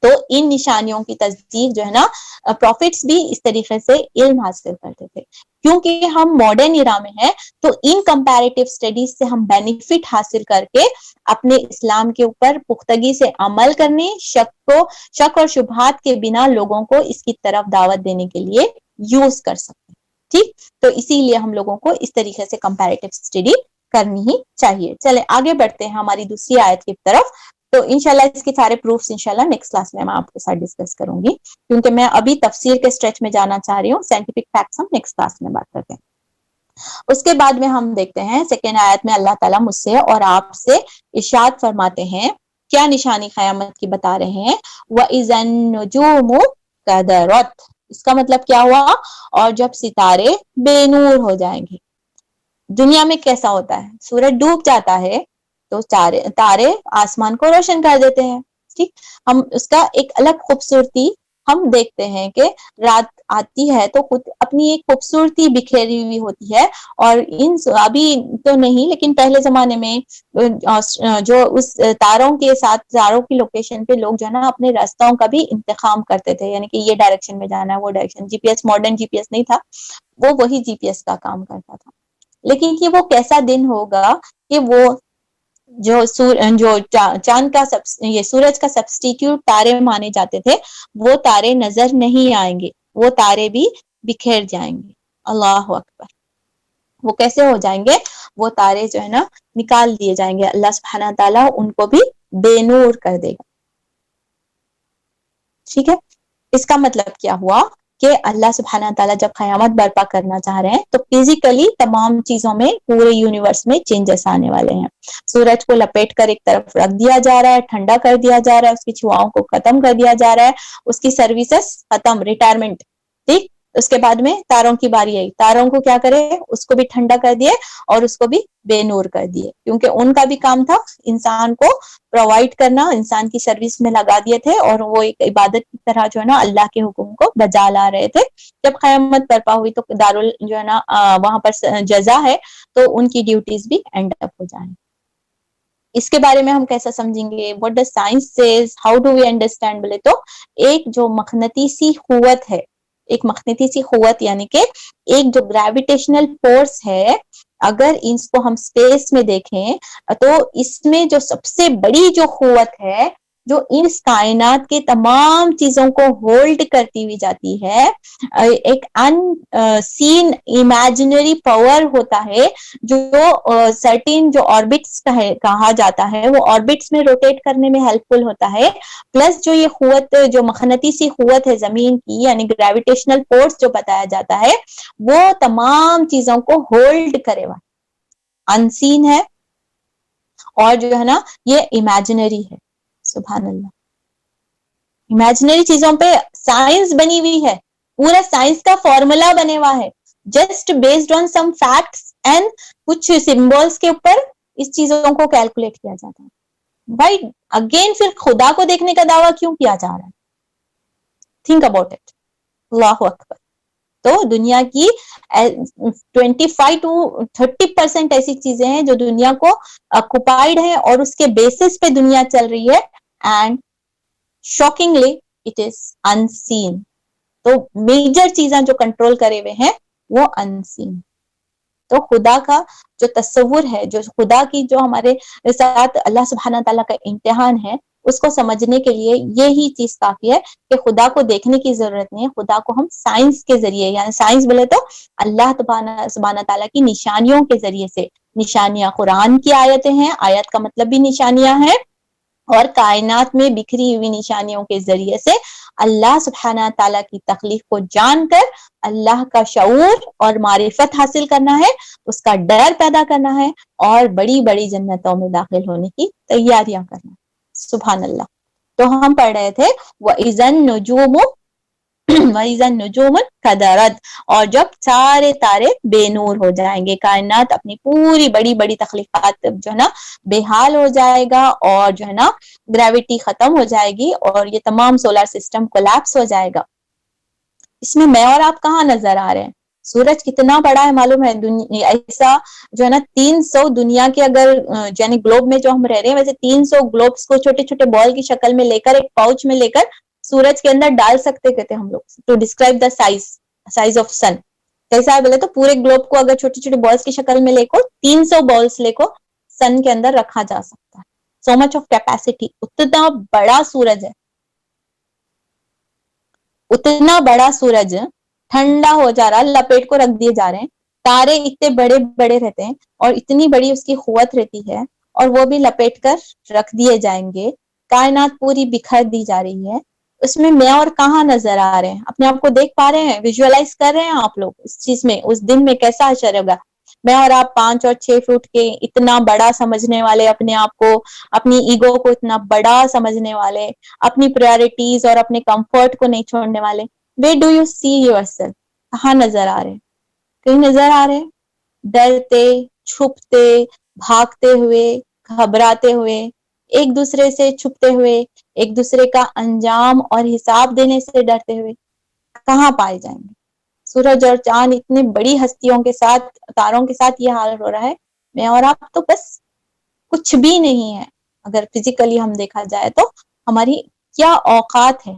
تو ان نشانیوں کی تصدیق جو ہے نا پروفٹس بھی اس طریقے سے علم حاصل کرتے تھے۔ کیونکہ ہم ماڈرن ایرا میں ہیں تو ان کمپیریٹیو اسٹڈیز سے ہم بینیفٹ حاصل کر کے اپنے اسلام کے اوپر پختگی سے عمل کرنے، شک اور شبہات کے بنا لوگوں کو اس کی طرف دعوت دینے کے لیے یوز کر سکتے ہیں۔ ٹھیک، تو اسی لیے ہم لوگوں کو اس طریقے سے کمپیریٹیو اسٹڈی کرنی ہی چاہیے۔ چلے آگے بڑھتے ہیں ہماری دوسری آیت کی طرف۔ تو انشاءاللہ اس کے سارے پروفس انشاءاللہ نیکسٹ کلاس میں آپ کے ساتھ ڈسکس کروں گی، کیونکہ میں ابھی تفسیر کے اسٹریچ میں جانا چاہ رہی ہوں، سائنٹیفک فیکٹس ہم نیکسٹ کلاس میں بات کرتے ہیں۔ اس کے بعد میں ہم دیکھتے ہیں سیکنڈ آیت میں اللہ تعالیٰ مجھ سے اور آپ سے ارشاد فرماتے ہیں، کیا نشانی قیامت کی بتا رہے ہیں، وَإِذَا النُّجُومُ كَدَرَتْ، اس کا مطلب کیا ہوا، اور جب ستارے بے نور ہو جائیں گے۔ دنیا میں کیسا ہوتا ہے، سورج ڈوب جاتا ہے تو تارے آسمان کو روشن کر دیتے ہیں۔ ٹھیک، ہم اس کا ایک الگ خوبصورتی ہم دیکھتے ہیں کہ رات آتی ہے تو خود اپنی ایک خوبصورتی بکھیری ہوئی ہوتی ہے، اور ابھی تو نہیں لیکن پہلے زمانے میں جو اس تاروں کے ساتھ، تاروں کی لوکیشن پہ لوگ جو ہے نا اپنے راستوں کا بھی انتخاب کرتے تھے، یعنی کہ یہ ڈائریکشن میں جانا ہے، وہ ڈائریکشن، جی پی ایس ماڈرن جی پی ایس نہیں تھا، وہ وہی جی پی ایس کا کام کرتا تھا۔ لیکن کہ وہ کیسا دن ہوگا کہ وہ جو چاند کا یہ سورج کا سبسٹیٹیوٹ تارے مانے جاتے تھے، وہ تارے نظر نہیں آئیں گے، وہ تارے بھی بکھیر جائیں گے۔ اللہ اکبر، وہ کیسے ہو جائیں گے، وہ تارے جو ہے نا نکال دیے جائیں گے، اللہ سبحانہ تعالیٰ ان کو بھی بے نور کر دے گا۔ ٹھیک ہے، اس کا مطلب کیا ہوا کہ اللہ سبحانہ تعالیٰ جب قیامت برپا کرنا چاہ رہے ہیں تو فزیکلی تمام چیزوں میں، پورے یونیورس میں چینجز آنے والے ہیں۔ سورج کو لپیٹ کر ایک طرف رکھ دیا جا رہا ہے، ٹھنڈا کر دیا جا رہا ہے، اس کی چھواؤں کو ختم کر دیا جا رہا ہے، اس کی سروسز ختم، ریٹائرمنٹ۔ ٹھیک، اس کے بعد میں تاروں کی باری آئی، تاروں کو کیا کرے، اس کو بھی ٹھنڈا کر دیے اور اس کو بھی بے نور کر دیے، کیونکہ ان کا بھی کام تھا انسان کو پرووائڈ کرنا، انسان کی سروس میں لگا دیے تھے، اور وہ ایک عبادت کی طرح جو ہے نا اللہ کے حکم کو بجا لا رہے تھے۔ جب قیامت برپا ہوئی تو دارال جو ہے نا وہاں پر جزا ہے، تو ان کی ڈیوٹیز بھی اینڈ اپ ہو جائیں۔ اس کے بارے میں ہم کیسا سمجھیں گے، what does science says, how do we understand، بولے تو ایک جو مقناطیسی قوت ہے، ایک مقناطیسی قوت یعنی کہ ایک جو گریویٹیشنل فورس ہے، اگر اس کو ہم اسپیس میں دیکھیں تو اس میں جو سب سے بڑی جو قوت ہے، جو اس کائنات کے تمام چیزوں کو ہولڈ کرتی ہوئی جاتی ہے، ایک ان سین امیجنری پاور ہوتا ہے، جو سرٹین جو آربٹس کہا جاتا ہے، وہ آربٹس میں روٹیٹ کرنے میں ہیلپ فل ہوتا ہے، پلس جو یہ قوت، جو مقناطیسی قوت ہے زمین کی، یعنی گریویٹیشنل فورس جو بتایا جاتا ہے، وہ تمام چیزوں کو ہولڈ کرے گا، ان سین ہے، اور جو ہے نا یہ امیجنری ہے۔ سبحان اللہ، امیجنری چیزوں پہ سائنس بنی ہوئی ہے، پورا سائنس کا فارمولا بنے ہوا ہے، just based on some facts and کچھ سمبولس کے اوپر اس چیزوں کو کیلکولیٹ کیا جاتا ہے۔ بھائی اگین پھر خدا کو دیکھنے کا دعویٰ کیوں کیا جا رہا ہے؟ Think about it. اللہ اکبر۔ تو دنیا کی 25 to 30% ایسی چیزیں ہیں جو دنیا کو آکوپائیڈ ہیں اور اس کے بیسس پہ دنیا چل رہی ہے، اینڈ شاکنگلی it is unseen. تو میجر چیزاں جو کنٹرول کرے ہوئے ہیں وہ unseen. تو خدا کا جو تصور ہے, جو خدا کی جو ہمارے ساتھ اللہ سبحانہ تعالیٰ کا امتحان ہے, اس کو سمجھنے کے لیے یہی چیز کافی ہے کہ خدا کو دیکھنے کی ضرورت نہیں ہے. خدا کو ہم سائنس کے ذریعے, یعنی سائنس بولے تو اللہ سبحانہ تعالیٰ کی نشانیوں کے ذریعے سے, نشانیاں قرآن کی آیتیں ہیں, آیت کا مطلب بھی نشانیاں ہیں, اور کائنات میں بکھری ہوئی نشانیوں کے ذریعے سے اللہ سبحانہ تعالیٰ کی تخلیق کو جان کر اللہ کا شعور اور معرفت حاصل کرنا ہے, اس کا ڈر پیدا کرنا ہے, اور بڑی بڑی جنتوں میں داخل ہونے کی تیاریاں کرنا ہے. سبحان اللہ. تو ہم پڑھ رہے تھے وَإِذَا النُّجُومُ وَإِذَا النُّجُومُ انْكَدَرَتْ, اور جب سارے تارے بے نور ہو جائیں گے, کائنات اپنی پوری بڑی بڑی تخلیقات جو ہے نا بے حال ہو جائے گا, اور جو ہے نا گریوٹی ختم ہو جائے گی, اور یہ تمام سولر سسٹم کولیپس ہو جائے گا. اس میں اور آپ کہاں نظر آ رہے ہیں؟ سورج کتنا بڑا ہے معلوم ہے؟ ایسا جو ہے نا 300 دنیا کے, اگر یعنی گلوب میں جو ہم رہ رہے ہیں ویسے 300 گلوبس کو چھوٹے چھوٹے بال کی شکل میں لے کر, ایک پاؤچ میں لے کر سورج کے اندر ڈال سکتے کہتے ہم لوگ, to describe the size of sun. کیسا ہے بولے تو پورے گلوب کو اگر چھوٹی چھوٹی بالس کی شکل میں لے کو 300 بالس لے کو سن کے اندر رکھا جا سکتا ہے. سو مچ آف کیپیسٹی, اتنا بڑا سورج ہے, اتنا بڑا سورج ٹھنڈا ہو جا رہا, لپیٹ کو رکھ دیے جا رہے ہیں. تارے اتنے بڑے بڑے رہتے ہیں, اور اتنی بڑی اس کی قوت رہتی ہے, اور وہ بھی لپیٹ کر رکھ دیے جائیں گے. کائنات پوری بکھر دی جا رہی ہے. اس میں اور کہاں نظر آ رہے ہیں؟ اپنے آپ کو دیکھ پا رہے ہیں؟ ویژوالائز کر رہے ہیں آپ لوگ اس چیز میں, اس دن میں کیسا حشر ہوگا؟ میں اور آپ 5 اور 6 فٹ کے اتنا بڑا سمجھنے والے, اپنے آپ کو, اپنی ایگو کو اتنا بڑا سمجھنے والے, اپنی پرائورٹیز اور اپنے کمفرٹ کو نہیں چھوڑنے والے. Where do you see yourself? کہاں نظر آ رہے ہیں؟ کہیں نظر آ رہے ہیں؟ ڈرتے, چھپتے, بھاگتے ہوئے, گھبراتے ہوئے, ایک دوسرے سے چھپتے ہوئے, ایک دوسرے کا انجام اور حساب دینے سے ڈرتے ہوئے کہاں پائے جائیں گے؟ سورج اور چاند اتنی بڑی ہستیوں کے ساتھ, تاروں کے ساتھ یہ حال ہو رہا ہے. میں اور آپ تو بس کچھ بھی نہیں ہے. اگر فزیکلی ہم دیکھا جائے تو ہماری کیا اوقات ہے,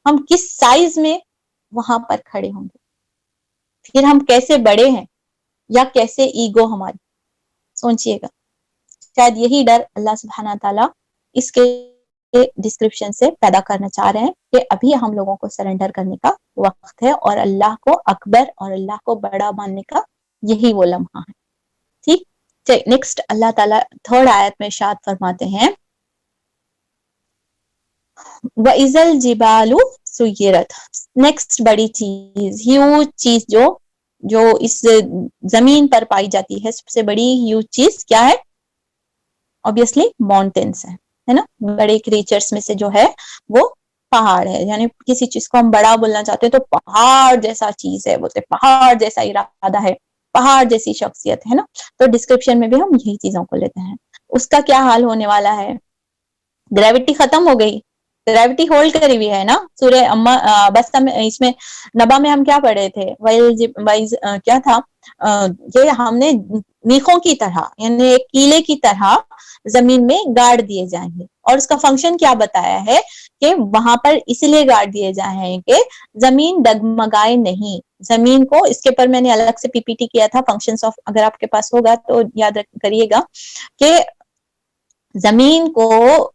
ہم کس سائز میں وہاں پر کھڑے ہوں گے, پھر ہم کیسے بڑے ہیں, یا کیسے ایگو ہماری. سوچئے گا. شاید یہی ڈر اللہ سبحانہ تعالیٰ اس کے ڈسکرپشن سے پیدا کرنا چاہ رہے ہیں کہ ابھی ہم لوگوں کو سرنڈر کرنے کا وقت ہے, اور اللہ کو اکبر اور اللہ کو بڑا ماننے کا یہی وہ لمحہ ہے. ٹھیک. نیکسٹ اللہ تعالیٰ 3rd آیت میں ارشاد فرماتے ہیں وَإِذَا الْجِبَالُ سُيِّرَتْ. نیکسٹ بڑی چیز, ہیوج چیز جو اس زمین پر پائی جاتی ہے, سب سے بڑی ہیوج چیز کیا ہے؟ obviously ماؤنٹینس ہے نا. بڑے کریچرز میں سے جو ہے وہ پہاڑ ہے. یعنی کسی چیز کو ہم بڑا بولنا چاہتے ہیں تو پہاڑ جیسا چیز ہے بولتے, پہاڑ جیسا ارادہ ہے, پہاڑ جیسی شخصیت ہے نا. تو ڈسکرپشن میں بھی ہم یہی چیزوں کو لیتے ہیں. اس کا کیا حال ہونے والا ہے؟ گریوٹی ختم ہو گئی, گریوٹی ہولڈ کری ہوئی ہے نا. سورہ بس اس میں نبا میں ہم کیا پڑھے تھے؟ کیا تھا کہ ہم نے میخوں کی طرح, یعنی ایک کیلے کی طرح زمین میں گاڑ دیے جائیں گے. اور اس کا فنکشن کیا بتایا ہے کہ وہاں پر اس لیے گاڑ دیے جائیں کہ زمین ڈگمگائے نہیں. زمین کو, اس کے پر میں نے الگ سے پی پی ٹی کیا تھا, فنکشنز آف, اگر آپ کے پاس ہوگا تو یاد کریے گا کہ زمین کو,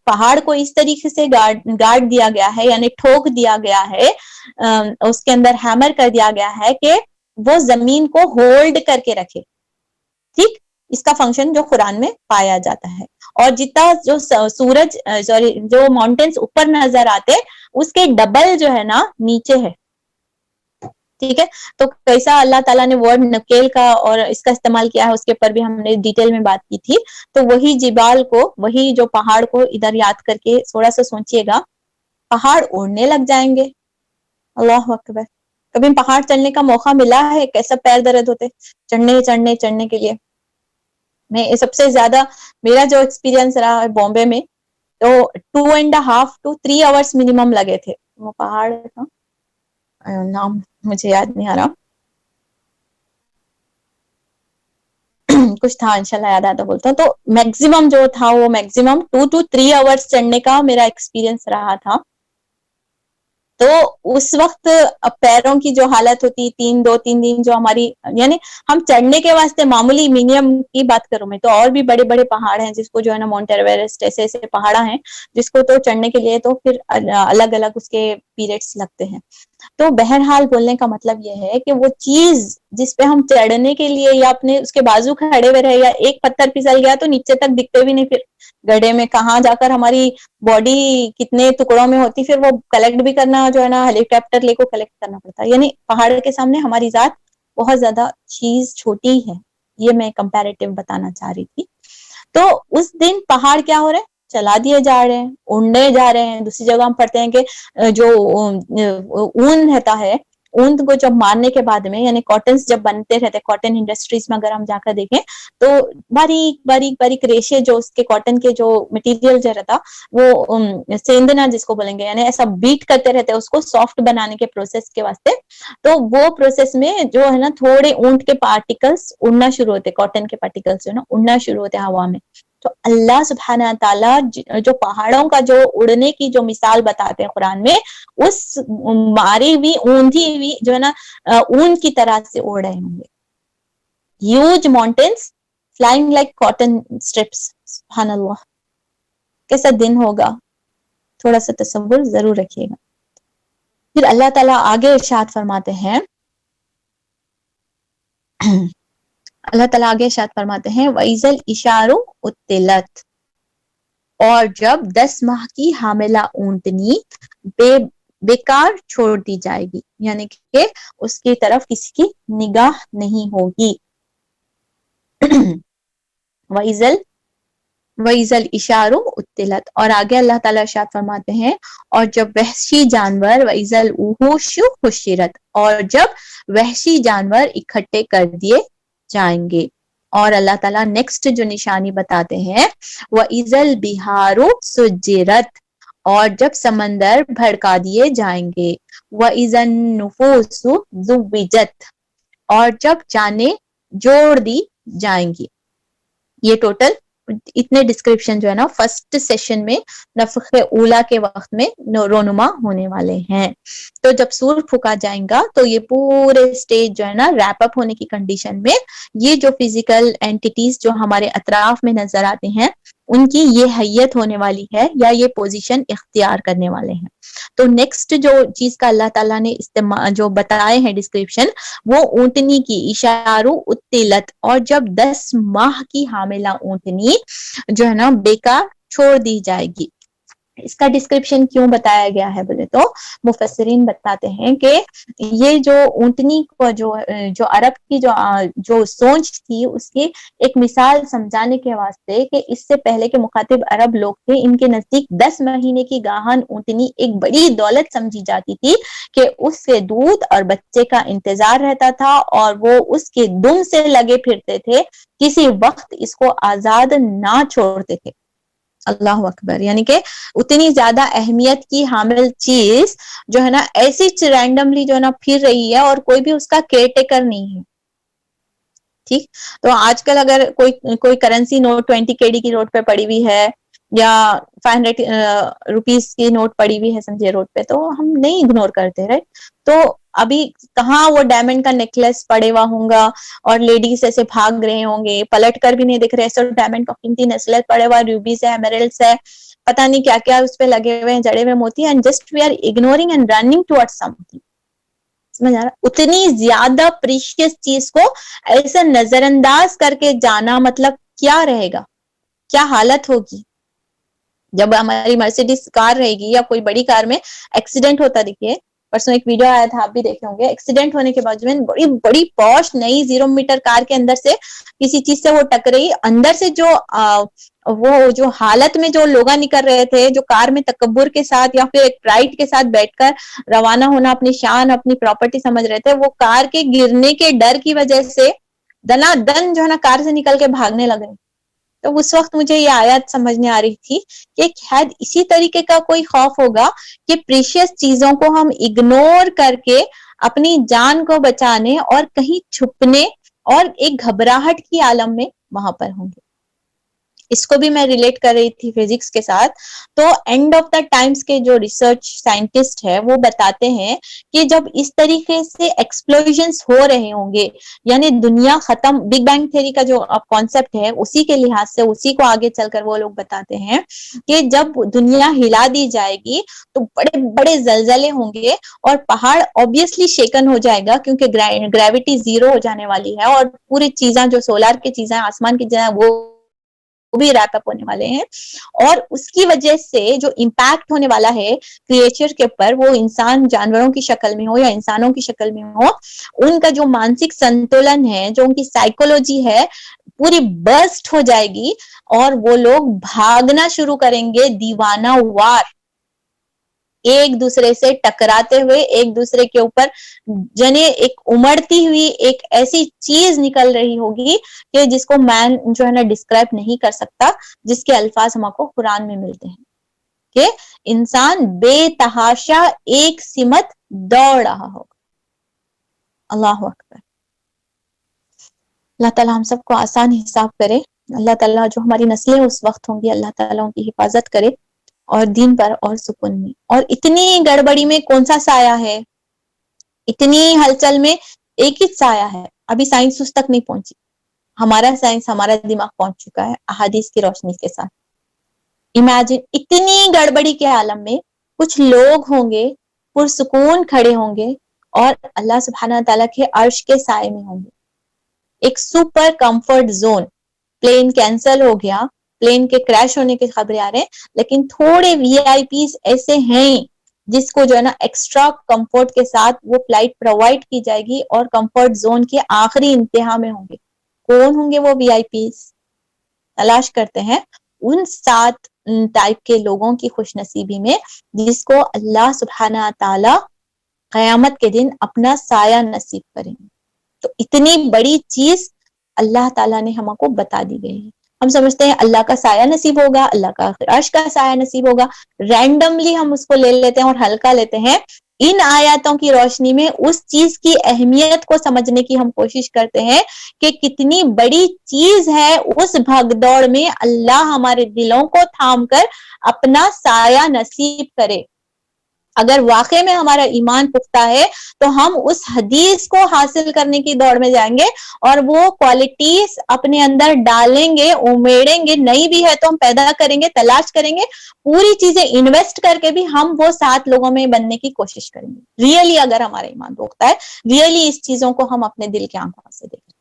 پہاڑ کو اس طریقے سے گاڑ دیا گیا ہے, یعنی ٹھوک دیا گیا ہے, اس کے اندر ہیمر کر دیا گیا ہے کہ وہ زمین کو ہولڈ کر کے رکھے. ٹھیک. اس کا فنکشن جو قرآن میں پایا جاتا ہے. اور جتنا جو سورج جو ماؤنٹینز اوپر نظر آتے, اس کے ڈبل جو ہے نا نیچے ہے. ٹھیک ہے. تو کیسا اللہ تعالیٰ نے ورڈ نکیل کا اور اس کا استعمال کیا ہے, اس کے پر بھی ہم نے ڈیٹیل میں بات کی تھی. تو وہی جبال کو, وہی جو پہاڑ کو ادھر یاد کر کے تھوڑا سا سوچئے گا, پہاڑ اڑنے لگ جائیں گے. اللہ اکبر. کبھی پہاڑ چڑھنے کا موقع ملا ہے؟ کیسا پیر درد ہوتے چڑھنے کے لیے. میں سب سے زیادہ میرا جو ایکسپیرینس رہا ہے بامبے میں, تو 2.5 to 3 hours منیمم لگے تھے. وہ پہاڑ کا نام مجھے یاد نہیں آ رہا, کچھ تھا, انشاءاللہ یاد آتا بولتا ہوں. تو میکسیمم جو تھا وہ میکسیمم 2 to 3 hours چڑھنے کا میرا ایکسپیرینس رہا تھا. تو اس وقت پیروں کی جو حالت ہوتی 3 دن جو ہماری، یعنی ہم چڑھنے کے واسطے معمولی مینیم کی بات کروں میں تو اور بھی بڑے بڑے پہاڑ ہیں جس کو جو ہے نا ماؤنٹ ایوریسٹ ایسے ایسے پہاڑا ہیں جس کو تو چڑھنے کے لیے تو پھر الگ الگ اس کے پیریڈس لگتے ہیں. تو بہرحال بولنے کا مطلب یہ ہے کہ وہ چیز جس پہ ہم چڑھنے کے لیے یا اپنے اس کے بازو کھڑے ہوئے رہے یا ایک پتھر پھسل گیا تو نیچے تک دکھتے بھی نہیں، پھر گڑھے میں کہاں جا کر ہماری باڈی کتنے ٹکڑوں میں ہوتی، پھر وہ کلیکٹ بھی کرنا جو ہے نا ہیلی کاپٹر لے کو کلیکٹ کرنا پڑتا ہے. یعنی پہاڑ کے سامنے ہماری ذات بہت زیادہ چیز چھوٹی ہے. یہ میں کمپیریٹیو بتانا چاہ رہی تھی. تو اس دن پہاڑ کیا ہو رہے ہیں، چلا دیے جا رہے ہیں، اڑنے جا رہے ہیں. دوسری جگہ ہم پڑھتے ہیں کہ جو اون رہتا ہے، اون کو جب مارنے کے بعد میں یعنی کاٹنز جب بنتے رہتے کاٹن انڈسٹریز میں اگر ہم جا کر دیکھیں تو باریک باریک باریک ریشے جو اس کے کاٹن کے جو مٹیریل جو رہتا وہ سیندنا جس کو بولیں گے، یعنی ایسا بیٹ کرتے رہتے اس کو سافٹ بنانے کے پروسیس کے واسطے. تو وہ پروسیس میں جو ہے نا تھوڑے اونٹ کے پارٹیکلز اڑنا شروع ہوتے، کاٹن کے پارٹیکلز جو ہے نا اڑنا شروع ہوتے ہوا میں. تو اللہ سبحانہ تعالیٰ جو پہاڑوں کا جو اڑنے کی جو مثال بتاتے ہیں قرآن میں، اس ماری ہوئی اوندھی ہوئی جو ہے نا اون کی طرح سے اڑ رہے ہوں گے. Huge mountains flying like cotton strips. سبحان اللہ، کیسا دن ہوگا، تھوڑا سا تصور ضرور رکھیے گا. پھر اللہ تعالیٰ آگے ارشاد فرماتے ہیں، اللہ تعالیٰ آگے ارشاد فرماتے ہیں وَإِذَا الْإِشَارُ عُطِّلَتْ، اور جب 10 ماہ کی حاملہ اونٹنی بیکار چھوڑ دی جائے گی، یعنی کہ اس کی طرف کسی کی نگاہ نہیں ہوگی. وَإِذَا الْإِشَارُ عُطِّلَتْ، اور آگے اللہ تعالیٰ ارشاد فرماتے ہیں اور جب وحشی جانور وَإِذَا الْوُحُوشُ حُشِّرَتْ، اور جب وحشی جانور اکٹھے کر دیے جائیں گے. اور اللہ تعالیٰ نیکسٹ جو نشانی بتاتے ہیں وَإِذَا الْبِحَارُ سُجِّرَتْ، اور جب سمندر بھڑکا دیے جائیں گے. وَإِذَا النُّفُوسُ زُوِّجَتْ، اور جب جانیں جوڑ دی جائیں گی. یہ ٹوٹل اتنے ڈسکرپشن جو ہے نا فرسٹ سیشن میں نفخ اولا کے وقت میں رونما ہونے والے ہیں. تو جب سور پھونکا جائیں گا تو یہ پورے سٹیج جو ہے نا ریپ اپ ہونے کی کنڈیشن میں یہ جو فزیکل اینٹیٹیز جو ہمارے اطراف میں نظر آتے ہیں ان کی یہ حیت ہونے والی ہے یا یہ پوزیشن اختیار کرنے والے ہیں. تو نیکسٹ جو چیز کا اللہ تعالیٰ نے جو بتائے ہیں ڈسکرپشن وہ اونٹنی کی اشارو اتلت، اور جب 10 ماہ کی حاملہ اونٹنی جو ہے نا بیکار چھوڑ دی جائے گی. اس کا ڈسکرپشن کیوں بتایا گیا ہے بولے تو مفسرین بتاتے ہیں کہ یہ جو اونٹنی کو جو عرب کی جو سوچ تھی اس کی ایک مثال سمجھانے کے واسطے کہ اس سے پہلے کے مخاطب عرب لوگ تھے، ان کے نزدیک 10 مہینے کی گاہن اونٹنی ایک بڑی دولت سمجھی جاتی تھی کہ اس سے دودھ اور بچے کا انتظار رہتا تھا اور وہ اس کے دم سے لگے پھرتے تھے، کسی وقت اس کو آزاد نہ چھوڑتے تھے. اللہ اکبر، یعنی کہ اتنی زیادہ اہمیت کی حامل چیز جو ہے نا ایسی رینڈملی جو ہے نا پھر رہی ہے اور کوئی بھی اس کا کیئر ٹیکر نہیں ہے. ٹھیک، تو آج کل اگر کوئی کرنسی نوٹ 20 KD کی روڈ پہ پڑی ہوئی ہے یا 500 روپیز کی نوٹ پڑی ہوئی ہے سمجھے روڈ پہ، تو ہم نہیں اگنور کرتے رہے. تو ابھی کہاں وہ ڈائمنڈ کا نیکلس پڑے ہوا ہوں گا اور لیڈیز ایسے بھاگ رہے ہوں گے، پلٹ کر بھی نہیں دیکھ رہے، ایسے ڈائمنڈ کا قیمتی نیکلس پڑے ہوا، روبیز ہے، ایمرلڈز ہے، پتہ نہیں کیا کیا اس پہ لگے ہوئے ہیں، جڑے ہوئے موتی، and just we are ignoring and running toward something. سمجھ آ رہا؟ اتنی زیادہ پریشیس چیز کو ایسا نظر انداز کر کے جانا مطلب کیا رہے گا، کیا حالت ہوگی جب ہماری مرسیڈیز کار رہے گی یا کوئی بڑی کار میں ایکسیڈنٹ ہوتا. دیکھیے پرسوں ایک ویڈیو آیا تھا، آپ بھی دیکھے ہوں گے، ایکسیڈنٹ ہونے کے بعد بڑی بڑی پوش نئی 0 میٹر کار کے اندر سے کسی چیز سے وہ ٹکرائی، اندر سے جو حالت میں جو لوگ نکل رہے تھے، جو کار میں تکبر کے ساتھ یا پھر ایک پرائڈ کے ساتھ بیٹھ کر روانہ ہونا، اپنی شان اپنی پراپرٹی سمجھ رہے تھے، وہ کار کے گرنے کے ڈر کی وجہ سے دنا دن جو ہے نا کار سے نکل کے بھاگنے لگے. تو اس وقت مجھے یہ آیت سمجھنے آ رہی تھی کہ شاید اسی طریقے کا کوئی خوف ہوگا کہ پریشیس چیزوں کو ہم اگنور کر کے اپنی جان کو بچانے اور کہیں چھپنے اور ایک گھبراہٹ کی عالم میں وہاں پر ہوں گے. اس کو بھی میں ریلیٹ کر رہی تھی فزکس کے ساتھ. تو اینڈ آف دا ٹائمس کے جو ریسرچ سائنٹسٹ ہے وہ بتاتے ہیں کہ جب اس طریقے سے ایکسپلوژنس ہو رہے ہوں گے, یعنی دنیا ختم, بگ بینگ تھیوری کا جو کانسیپٹ ہے اسی کے لحاظ سے اسی کو آگے چل کر وہ لوگ بتاتے ہیں کہ جب دنیا ہلا دی جائے گی تو بڑے بڑے زلزلے ہوں گے اور پہاڑ obviously شیکن ہو جائے گا, کیونکہ گریوٹی زیرو ہو جانے والی ہے اور پوری چیزاں جو سولار کی چیزیں, آسمان کی چیزیں, وہ بھی ریپ اپ ہونے والے ہیں. اور اس کی وجہ سے جو امپیکٹ ہونے والا ہے کریچر کے اوپر, وہ انسان جانوروں کی شکل میں ہو یا انسانوں کی شکل میں ہو, ان کا جو مانسک سنتولن ہے, جو ان کی سائیکولوجی ہے, پوری برسٹ ہو جائے گی اور وہ لوگ بھاگنا شروع کریں گے دیوانہ وار, ایک دوسرے سے ٹکراتے ہوئے, ایک دوسرے کے اوپر جنے ایک امڑتی ہوئی ایک ایسی چیز نکل رہی ہوگی کہ جس کو مین جو ہے نا ڈسکرائب نہیں کر سکتا, جس کے الفاظ ہم کو قرآن میں ملتے ہیں کہ انسان بے تحاشا ایک سمت دوڑ رہا ہوگا. اللہ اکبر. اللہ تعالیٰ ہم سب کو آسان حساب کرے. اللہ تعالیٰ جو ہماری نسلیں اس وقت ہوں گی, اللہ تعالیٰ ان کی حفاظت کرے اور دین پر اور سکون میں. اور اتنی گڑبڑی میں کون سا سایہ ہے, اتنی ہلچل میں ایک ہی سایہ ہے. ابھی سائنس اس تک نہیں پہنچی, ہمارا سائنس, ہمارا دماغ پہنچ چکا ہے احادیث کی روشنی کے ساتھ. امیجن اتنی گڑبڑی کے عالم میں کچھ لوگ ہوں گے پرسکون کھڑے ہوں گے اور اللہ سبحانہ تعالیٰ کے عرش کے سائے میں ہوں گے. ایک super comfort zone. Plane cancel ہو گیا, پلین کے کریش ہونے کی خبریں آ رہے ہیں, لیکن تھوڑے وی آئی پیز ایسے ہیں جس کو جو ہے نا ایکسٹرا کمفرٹ کے ساتھ وہ فلائٹ پرووائڈ کی جائے گی اور کمفرٹ زون کے آخری انتہا میں ہوں گے. کون ہوں گے وہ وی آئی پیز؟ تلاش کرتے ہیں ان 7 ٹائپ کے لوگوں کی خوش نصیبی میں جس کو اللہ سبحانہ تعالی قیامت کے دن اپنا سایہ نصیب کریں گے. تو اتنی بڑی چیز اللہ تعالیٰ نے ہم کو بتا دی گئی ہے. ہم سمجھتے ہیں اللہ کا سایہ نصیب ہوگا, اللہ کا عرش کا سایہ نصیب ہوگا, رینڈملی ہم اس کو لے لیتے ہیں اور ہلکا لیتے ہیں. ان آیاتوں کی روشنی میں اس چیز کی اہمیت کو سمجھنے کی ہم کوشش کرتے ہیں کہ کتنی بڑی چیز ہے اس بھگ دوڑ میں اللہ ہمارے دلوں کو تھام کر اپنا سایہ نصیب کرے. اگر واقع میں ہمارا ایمان پختہ ہے تو ہم اس حدیث کو حاصل کرنے کی دوڑ میں جائیں گے اور وہ کوالٹیز اپنے اندر ڈالیں گے, امیڑیں گے. نئی بھی ہے تو ہم پیدا کریں گے, تلاش کریں گے, پوری چیزیں انویسٹ کر کے بھی ہم وہ 7 لوگوں میں بننے کی کوشش کریں گے. ریئلی اگر ہمارا ایمان پختہ ہے, ریئلی اس چیزوں کو ہم اپنے دل کے آنکھوں سے دیکھیں.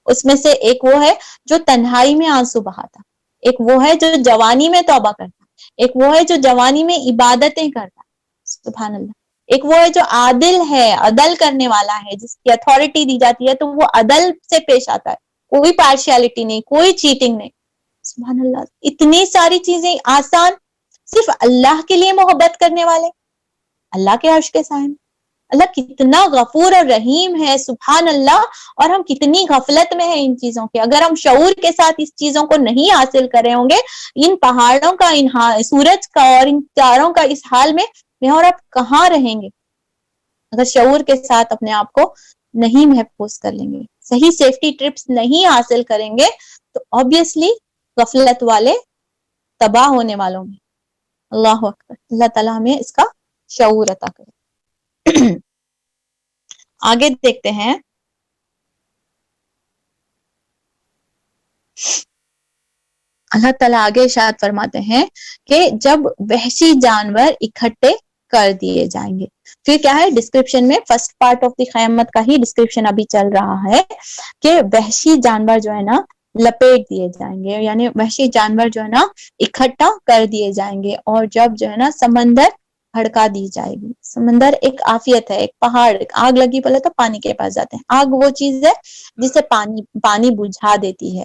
اس میں سے ایک وہ ہے جو تنہائی میں آنسو بہاتا, ایک وہ ہے جو جوانی میں توبہ کرتا, ایک وہ ہے جو جوانی میں عبادتیں کرتا, سبحان اللہ. ایک وہ ہے جو عادل ہے, عدل کرنے والا ہے, جس کی اتھارٹی دی جاتی ہے تو وہ عدل سے پیش آتا ہے, کوئی پارشیلٹی نہیں, کوئی چیٹنگ نہیں. سبحان اللہ. اتنی ساری چیزیں آسان, صرف اللہ کے لیے محبت کرنے والے, اللہ کے عرش کے سائے میں. اللہ کتنا غفور اور رحیم ہے, سبحان اللہ. اور ہم کتنی غفلت میں ہیں ان چیزوں کے. اگر ہم شعور کے ساتھ اس چیزوں کو نہیں حاصل کر رہے ہوں گے, ان پہاڑوں کا, ان سورج کا اور ان تاروں کا اس حال میں اور آپ کہاں رہیں گے اگر شعور کے ساتھ اپنے آپ کو نہیں محفوظ کر لیں گے, صحیح سیفٹی ٹرپس نہیں حاصل کریں گے تو obviously غفلت والے تباہ ہونے والوں میں. اللہ اکبر. اللہ تعالیٰ ہمیں اس کا شعور عطا کرے. آگے دیکھتے ہیں. اللہ تعالیٰ آگے ارشاد فرماتے ہیں کہ جب وحشی جانور اکٹھے کر دیے جائیں گے. پھر کیا ہے ڈسکرپشن میں, فرسٹ پارٹ آف دی قیامت کا ہی ڈسکرپشن ابھی چل رہا ہے کہ وحشی جانور جو ہے نا لپیٹ دیے جائیں گے, یعنی وحشی جانور جو ہے نا اکٹھا کر دیے جائیں گے. اور جب جو ہے نا سمندر بھڑکا دی جائے گی. سمندر ایک عافیت ہے, ایک پہاڑ, آگ لگی بولے تو پانی کے پاس جاتے ہیں. آگ وہ چیز ہے جسے پانی بجھا دیتی ہے,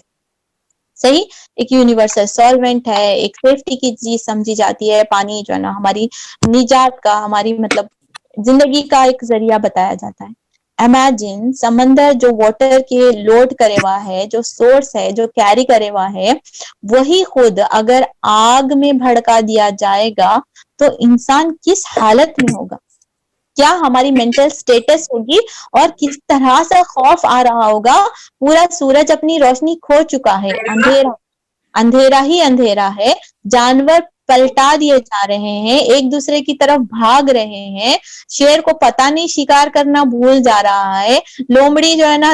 صحیح, ایک یونیورسل سالوینٹ ہے, ایک سیفٹی کی چیز سمجھی جاتی ہے. پانی جو ہے نا ہماری نجات کا, ہماری مطلب زندگی کا ایک ذریعہ بتایا جاتا ہے. امیجن سمندر جو واٹر کے لوڈ کرے ہوا ہے, جو سورس ہے, جو کیری کرے ہوا ہے, وہی خود اگر آگ میں بھڑکا دیا جائے گا تو انسان کس حالت میں ہوگا, کیا ہماری مینٹل سٹیٹس ہوگی اور کس طرح سے خوف آ رہا ہوگا. پورا سورج اپنی روشنی کھو چکا ہے, اندھیرا, اندھیرا ہی اندھیرا ہے، جانور پلٹا دیے جا رہے ہیں، ایک دوسرے کی طرف بھاگ رہے ہیں، شیر کو پتہ نہیں شکار کرنا بھول جا رہا ہے، لومڑی جو ہے نا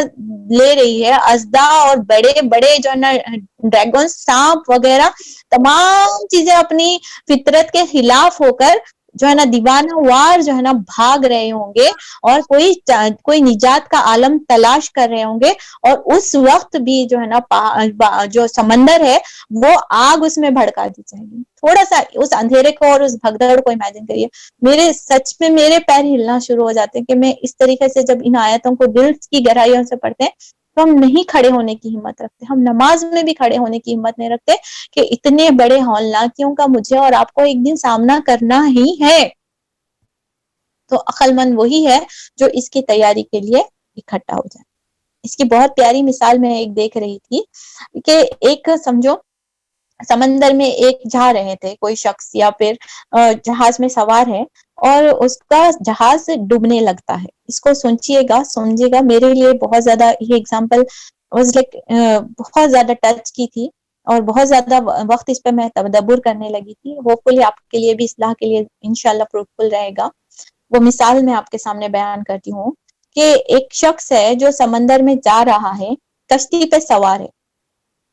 لے رہی ہے، اژدہا اور بڑے بڑے جو ہے نا ڈریگن، سانپ وغیرہ تمام چیزیں اپنی فطرت کے خلاف ہو کر جو ہے نا دیوانہ وار جو ہے نا بھاگ رہے ہوں گے، اور کوئی نجات کا عالم تلاش کر رہے ہوں گے، اور اس وقت بھی جو ہے نا جو سمندر ہے وہ آگ اس میں بھڑکا دی جائے گی. تھوڑا سا اس اندھیرے کو اور اس بھگدڑ کو امیجن کریے. میرے سچ میں میرے پیر ہلنا شروع ہو جاتے ہیں کہ میں اس طریقے سے جب ان آیتوں کو دل کی گہرائیوں سے پڑھتے ہیں تو ہم نہیں کھڑے ہونے کی ہمت رکھتے، ہم نماز میں بھی کھڑے ہونے کی ہمت نہیں رکھتے کہ اتنے بڑے ہولناکیوں کا مجھے اور آپ کو ایک دن سامنا کرنا ہی ہے. تو عقل مند وہی ہے جو اس کی تیاری کے لیے اکٹھا ہو جائے. اس کی بہت پیاری مثال میں ایک دیکھ رہی تھی کہ ایک سمجھو سمندر میں ایک جا رہے تھے کوئی شخص یا پھر جہاز میں سوار ہے اور اس کا جہاز ڈوبنے لگتا ہے. اس کو سمجھیے گا میرے لیے بہت زیادہ یہ ایگزامپل بہت زیادہ ٹچ کی تھی اور بہت زیادہ وقت اس پہ میں تدبر کرنے لگی تھی. ہوپفلی آپ کے لیے بھی اصلاح کے لیے انشاءاللہ فروٹفل رہے گا. وہ مثال میں آپ کے سامنے بیان کرتی ہوں کہ ایک شخص ہے جو سمندر میں جا رہا ہے، کشتی پہ سوار ہے.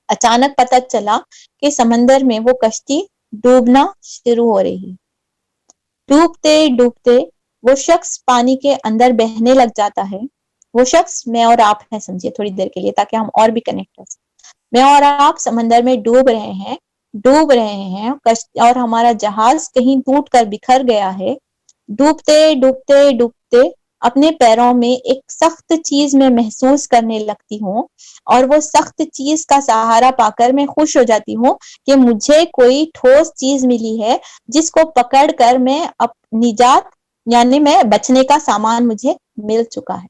اچانک پتہ چلا کہ سمندر میں وہ کشتی ڈوبنا شروع ہو رہی. ڈوبتے ڈوبتے وہ شخص پانی کے اندر بہنے لگ جاتا ہے. وہ شخص میں اور آپ ہیں، سمجھیے تھوڑی دیر کے لیے تاکہ ہم اور بھی کنیکٹ کر سکیں. میں اور آپ سمندر میں ڈوب رہے ہیں اور ہمارا جہاز کہیں ٹوٹ کر بکھر گیا ہے. ڈوبتے ڈوبتے ڈوبتے اپنے پیروں میں ایک سخت چیز میں محسوس کرنے لگتی ہوں، اور وہ سخت چیز کا سہارا پا کر میں خوش ہو جاتی ہوں کہ مجھے کوئی ٹھوس چیز ملی ہے جس کو پکڑ کر میں نجات یعنی میں بچنے کا سامان مجھے مل چکا ہے.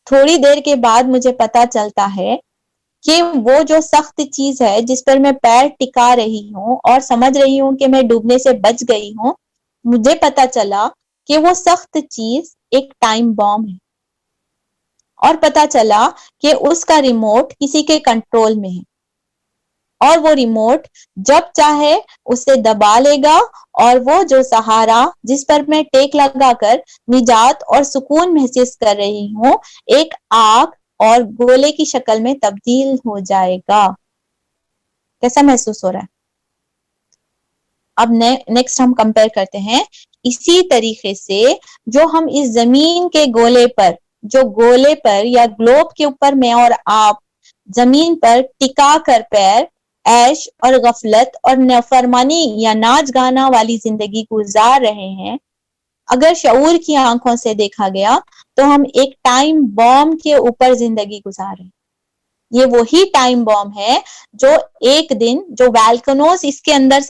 تھوڑی دیر کے بعد مجھے پتا چلتا ہے کہ وہ جو سخت چیز ہے جس پر میں پیر ٹکا رہی ہوں اور سمجھ رہی ہوں کہ میں ڈوبنے سے بچ گئی ہوں، مجھے پتا چلا کہ وہ سخت چیز ایک ٹائم بم ہے، اور پتا چلا کہ اس کا ریموٹ کسی کے کنٹرول میں ہے، اور وہ ریموٹ جب چاہے اسے دبا لے گا اور وہ جو سہارا جس پر میں ٹیک لگا کر نجات اور سکون محسوس کر رہی ہوں ایک آگ اور گولے کی شکل میں تبدیل ہو جائے گا. کیسا محسوس ہو رہا ہے؟ اب نیکسٹ ہم کمپیئر کرتے ہیں. اسی طریقے سے جو ہم اس زمین کے گولے پر یا گلوب کے اوپر میں اور آپ زمین پر ٹکا کر پیر عیش اور غفلت اور نافرمانی یا ناچ گانا والی زندگی گزار رہے ہیں، اگر شعور کی آنکھوں سے دیکھا گیا تو ہم ایک ٹائم بم کے اوپر زندگی گزار رہے ہیں. یہ وہی ٹائم بم ہے جو ایک دن جو والکنوز اس کے اندر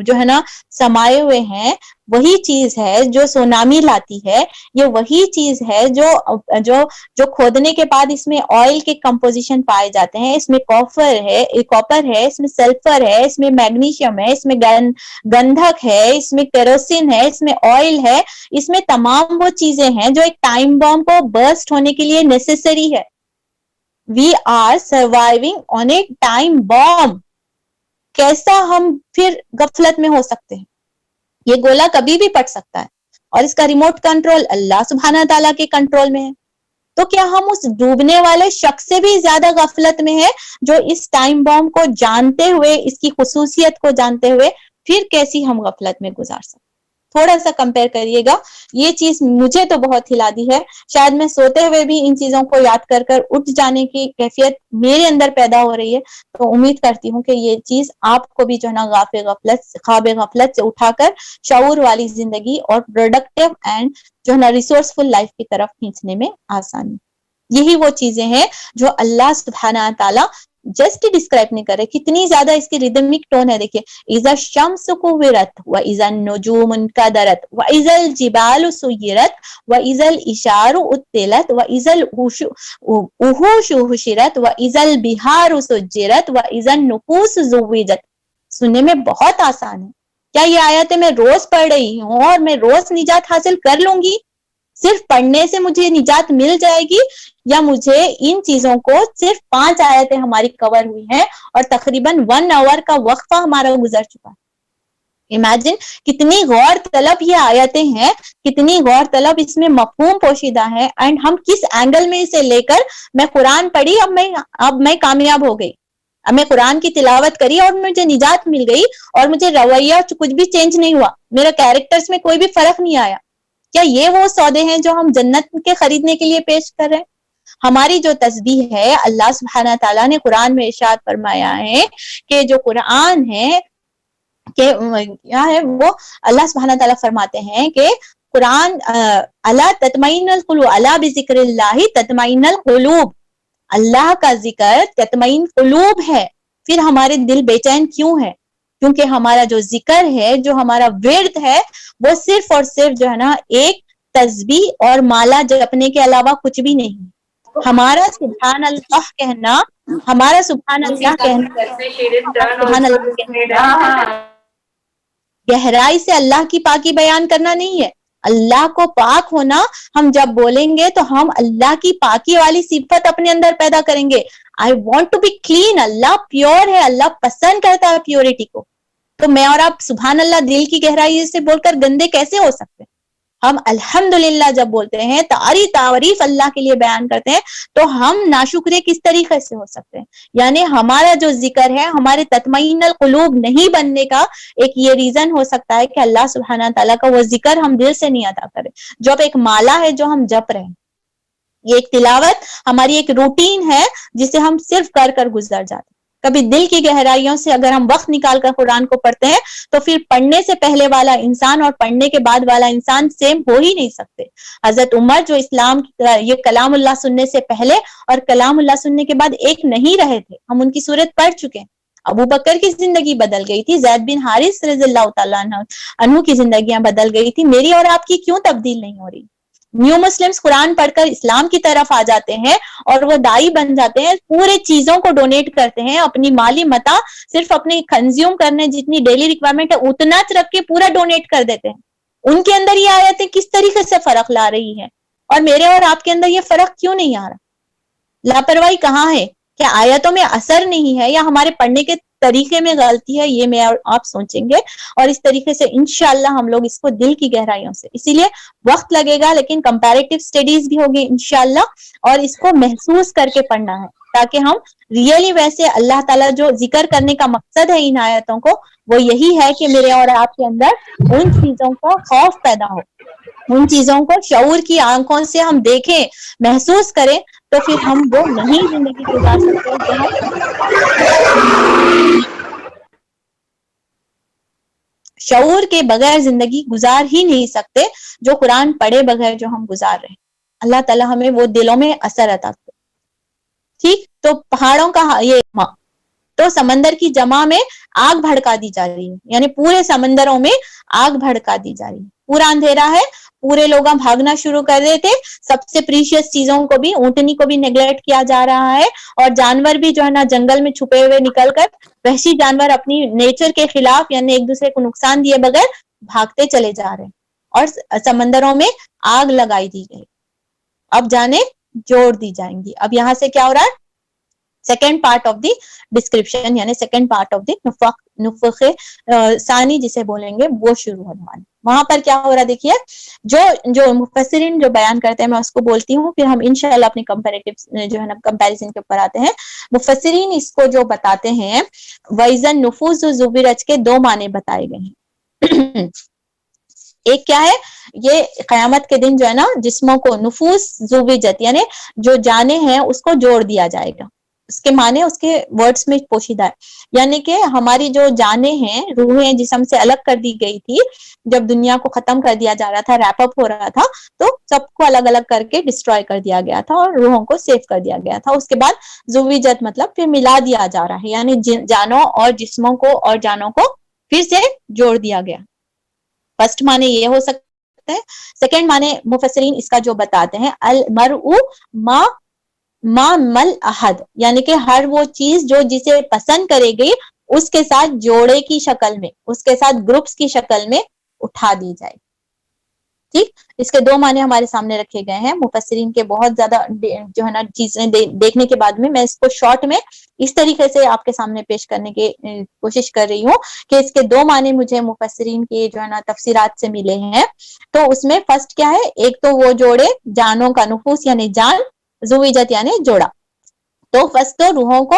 جو ہے نا سمائے ہوئے ہیں، وہی چیز ہے جو سونامی لاتی ہے. یہ وہی چیز ہے جو کھودنے کے بعد اس میں آئل کے کمپوزیشن پائے جاتے ہیں. اس میں کاپر ہے، اس میں سلفر ہے، اس میں میگنیشیم ہے، اس میں گندھک ہے، اس میں کیروسین ہے، اس میں آئل ہے. اس میں تمام وہ چیزیں ہیں جو ایک ٹائم بم کو برسٹ ہونے کے لیے نیسیسری ہے. We are surviving on a time bomb. کیسا ہم پھر غفلت میں ہو سکتے ہیں؟ یہ گولا کبھی بھی پٹ سکتا ہے اور اس کا ریموٹ کنٹرول اللہ سبحانہ تعالیٰ کے کنٹرول میں ہے. تو کیا ہم اس ڈوبنے والے شخص سے بھی زیادہ غفلت میں ہیں جو اس ٹائم بم کو جانتے ہوئے، اس کی خصوصیت کو جانتے ہوئے پھر کیسی ہم غفلت میں گزار سکتے؟ تھوڑا سا کمپیئر کریے گا. یہ چیز مجھے تو بہت ہلا دی ہے. شاید میں سوتے ہوئے بھی ان چیزوں کو یاد کر کر اٹھ جانے کی کیفیت میرے اندر پیدا ہو رہی ہے. تو امید کرتی ہوں کہ یہ چیز آپ کو بھی جو ہے نا خواب غفلت سے اٹھا کر شعور والی زندگی اور پروڈکٹیو اینڈ جو ہے نا ریسورسفل لائف کی طرف کھینچنے میں آسانی. یہی وہ چیزیں ہیں جو اللہ سبحانہ تعالیٰ جسٹ ڈسکرائب نہیں کر رہے. کتنی زیادہ اس کی ریدمک ٹون ہے. دیکھیے اذا الشمس کوورت واذا النجوم انکدرت واذا الجبال سیرت واذا العشار عطلت واذا الوحوش حشرت واذا البحار سجرت واذا النفوس زوجت. سننے میں بہت آسان ہے. کیا یہ آیتیں میں روز پڑھ رہی ہوں اور میں روز نجات حاصل کر لوں گی؟ صرف پڑھنے سے مجھے نجات مل جائے گی یا مجھے ان چیزوں کو صرف 5 آیتیں ہماری کور ہوئی ہیں اور تقریباً 1 آور کا وقفہ ہمارا گزر چکا ہے. امیجن کتنی غور طلب یہ آیتیں ہیں, کتنی غور طلب اس میں مفہوم پوشیدہ ہے, اینڈ ہم کس اینگل میں اسے لے کر میں قرآن پڑھی اب میں کامیاب ہو گئی, اب میں قرآن کی تلاوت کری اور مجھے نجات مل گئی اور مجھے رویہ کچھ بھی چینج نہیں ہوا, میرا کیریکٹرز میں کوئی بھی فرق نہیں آیا. کیا یہ وہ سودے ہیں جو ہم جنت کے خریدنے کے لیے پیش کر رہے ہیں؟ ہماری جو تسبیح ہے, اللہ سبحانہ تعالیٰ نے قرآن میں ارشاد فرمایا ہے کہ جو قرآن ہے کہ کیا ہے وہ, اللہ سبحانہ تعالیٰ فرماتے ہیں کہ قرآن الا تطمئن القلوب الا بذکر اللہ تطمئن القلوب, اللہ کا ذکر تطمئن قلوب ہے. پھر ہمارے دل بے چین کیوں ہے؟ کیونکہ ہمارا جو ذکر ہے, جو ہمارا ورد ہے, وہ صرف اور صرف جو ہے نا ایک تسبیح اور مالا جپنے کے علاوہ کچھ بھی نہیں. ہمارا سبحان اللہ کہنا, ہمارا سبحان اللہ کہنا, سبحان اللہ کہنا گہرائی سے اللہ کی پاکی بیان کرنا نہیں ہے. اللہ کو پاک ہونا, ہم جب بولیں گے تو ہم اللہ کی پاکی والی صفت اپنے اندر پیدا کریں گے. I want to be clean, Allah pure ہے, اللہ پسند کرتا ہے پیورٹی کو. تو میں اور آپ سبحان اللہ دل کی گہرائی سے بول کر گندے کیسے ہو سکتے ہیں؟ ہم الحمدللہ جب بولتے ہیں, تعریف اللہ کے لیے بیان کرتے ہیں, تو ہم ناشکرے کس طریقے سے ہو سکتے ہیں؟ یعنی ہمارا جو ذکر ہے ہمارے تطمئن القلوب نہیں بننے کا ایک یہ ریزن ہو سکتا ہے کہ اللہ سبحانہ تعالیٰ کا وہ ذکر ہم دل سے نہیں ادا کریں. جو اب ایک مالا ہے جو ہم جپ رہے ہیں, یہ ایک تلاوت ہماری ایک روٹین ہے جسے ہم صرف کر گزر جاتے ہیں. کبھی دل کی گہرائیوں سے اگر ہم وقت نکال کر قرآن کو پڑھتے ہیں تو پھر پڑھنے سے پہلے والا انسان اور پڑھنے کے بعد والا انسان سیم ہو ہی نہیں سکتے. حضرت عمر جو اسلام یہ کلام اللہ سننے سے پہلے اور کلام اللہ سننے کے بعد ایک نہیں رہے تھے, ہم ان کی صورت پڑھ چکے ہیں. ابو بکر کی زندگی بدل گئی تھی, زید بن حارث رضی اللہ تعالیٰ عنہ کی زندگیاں بدل گئی تھی, میری اور آپ کی کیوں تبدیل نہیں ہو رہی؟ نیو مسلمز قرآن پڑھ کر اسلام کی طرف آ جاتے ہیں اور وہ دائی بن جاتے ہیں, پورے چیزوں کو ڈونیٹ کرتے ہیں, اپنی مالی متا صرف اپنے کنزیوم کرنے جتنی ڈیلی ریکوائرمنٹ ہے اتنا رکھ کے پورا ڈونیٹ کر دیتے ہیں. ان کے اندر یہ آیتیں کس طریقے سے فرق لا رہی ہیں اور میرے اور آپ کے اندر یہ فرق کیوں نہیں آ رہا؟ لاپرواہی کہاں ہے؟ کیا آیتوں میں اثر نہیں ہے یا ہمارے پڑھنے کے طریقے میں غلطی ہے؟ یہ میں اور آپ سوچیں گے, اور اس طریقے سے انشاءاللہ ہم لوگ اس کو دل کی گہرائیوں سے, اسی لیے وقت لگے گا لیکن کمپیریٹیو اسٹڈیز بھی ہوگی انشاءاللہ, اور اس کو محسوس کر کے پڑھنا ہے تاکہ ہم ریئلی ویسے اللہ تعالیٰ جو ذکر کرنے کا مقصد ہے ان آیتوں کو, وہ یہی ہے کہ میرے اور آپ کے اندر ان چیزوں کا خوف پیدا ہو, ان چیزوں کو شعور کی آنکھوں سے ہم دیکھیں, محسوس کریں, تو پھر ہم وہ نہیں زندگی گزار سکتے جو ہم شعور کے بغیر زندگی گزار ہی نہیں سکتے, جو قرآن پڑھے بغیر جو ہم گزار رہے ہیں. اللہ تعالیٰ ہمیں وہ دلوں میں اثر عطا کرے. ٹھیک, تو پہاڑوں کا یہ تو سمندر کی جمع میں آگ بھڑکا دی جا رہی ہے, یعنی پورے سمندروں میں آگ بھڑکا دی جا رہی ہے. پورا اندھیرا ہے, پورے لوگ بھاگنا شروع کر دیتے, سب سے پریشیس چیزوں کو بھی, اونٹنی کو بھی نیگلیکٹ کیا جا رہا ہے, اور جانور بھی جو ہے نا جنگل میں چھپے ہوئے نکل کر, وحشی جانور اپنی نیچر کے خلاف یعنی ایک دوسرے کو نقصان دیے بغیر بھاگتے چلے جا رہے ہیں, اور سمندروں میں آگ لگائی دی گئی. اب جانے جوڑ دی جائیں گی. اب یہاں سے کیا ہو رہا ہے؟ Second part of the description, یعنی سیکنڈ پارٹ آف دی نفخ ثانی جسے بولیں گے, وہ شروع ہونے والا. وہاں پر کیا ہو رہا ہے دیکھیے, جو مفسرین جو بیان کرتے ہیں میں اس کو بولتی ہوں, پھر ہم انشاءاللہ اپنی کمپیریٹیو جو ہے نا کمپیریزن کے اوپر آتے ہیں. مفسرین اس کو جو بتاتے ہیں, وَإِذَا النُّفُوسُ زُوِّجَتْ کے 2 معنی بتائے گئے ہیں. ایک کیا ہے, یہ قیامت کے دن جو ہے نا جسموں کو نفوس زوجت یعنی جو جانیں ہیں اس کو جوڑ دیا جائے گا. اس کے معنی اس کے ورڈز میں پوشیدہ ہے, یعنی کہ ہماری جو جانیں ہیں, روحیں جسم سے الگ کر دی گئی تھی جب دنیا کو ختم کر دیا جا رہا تھا, ریپ اپ ہو رہا تھا, تو سب کو الگ الگ کر کے ڈسٹروائے کر دیا گیا تھا اور روحوں کو سیو کر دیا گیا تھا. اس کے بعد زوجت مطلب پھر ملا دیا جا رہا ہے, یعنی جانوں اور جسموں کو اور جانوں کو پھر سے جوڑ دیا گیا. فرسٹ معنی یہ ہو سکتا ہے. سیکنڈ معنی مفسرین اس کا جو بتاتے ہیں, المرء ما مل احد, یعنی کہ ہر وہ چیز جو جسے پسند کرے گی اس کے ساتھ جوڑے کی شکل میں, اس کے ساتھ گروپس کی شکل میں اٹھا دی جائے. ٹھیک، اس کے دو معنی ہمارے سامنے رکھے گئے ہیں مفسرین کے بہت زیادہ جو ہے نا چیزیں دیکھنے کے بعد میں اس کو شارٹ میں اس طریقے سے آپ کے سامنے پیش کرنے کی کوشش کر رہی ہوں کہ اس کے دو معنی مجھے مفسرین کے جو ہے نا تفسیرات سے ملے ہیں. تو اس میں فرسٹ کیا ہے، ایک تو وہ جوڑے جانوں کا، نفوس یعنی جان، زویجت یعنی جوڑا، تو فرسٹ تو روحوں کو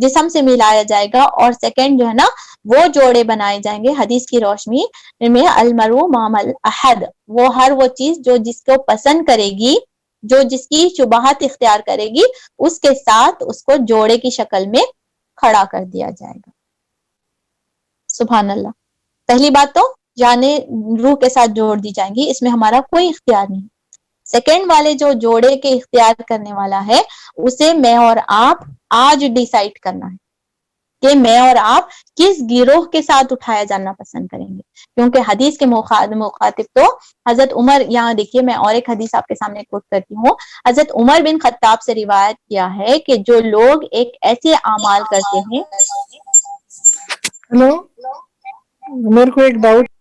جسم سے ملایا جائے گا، اور سیکنڈ جو ہے نا وہ جوڑے بنائے جائیں گے حدیث کی روشنی میں. المرء مع الاحد، وہ ہر وہ چیز جو جس کو پسند کرے گی، جو جس کی شبہات اختیار کرے گی، اس کے ساتھ اس کو جوڑے کی شکل میں کھڑا کر دیا جائے گا. سبحان اللہ. پہلی بات تو جانیں روح کے ساتھ جوڑ دی جائیں گی، اس میں ہمارا کوئی اختیار نہیں. سیکنڈ والے جو جوڑے کے اختیار کرنے والا ہے، اسے میں اور آپ آج ڈیسائیڈ کرنا ہے کہ میں اور آپ کس گروہ کے ساتھ اٹھایا جانا پسند کریں گے. کیونکہ حدیث کے مخاطب تو حضرت عمر، یہاں دیکھیے میں اور ایک حدیث آپ کے سامنے کوٹ کرتی ہوں. حضرت عمر بن خطاب سے روایت کیا ہے کہ جو لوگ ایک ایسے اعمال کرتے ہیں.
ہلو، میرے کو ایک ڈاؤٹ.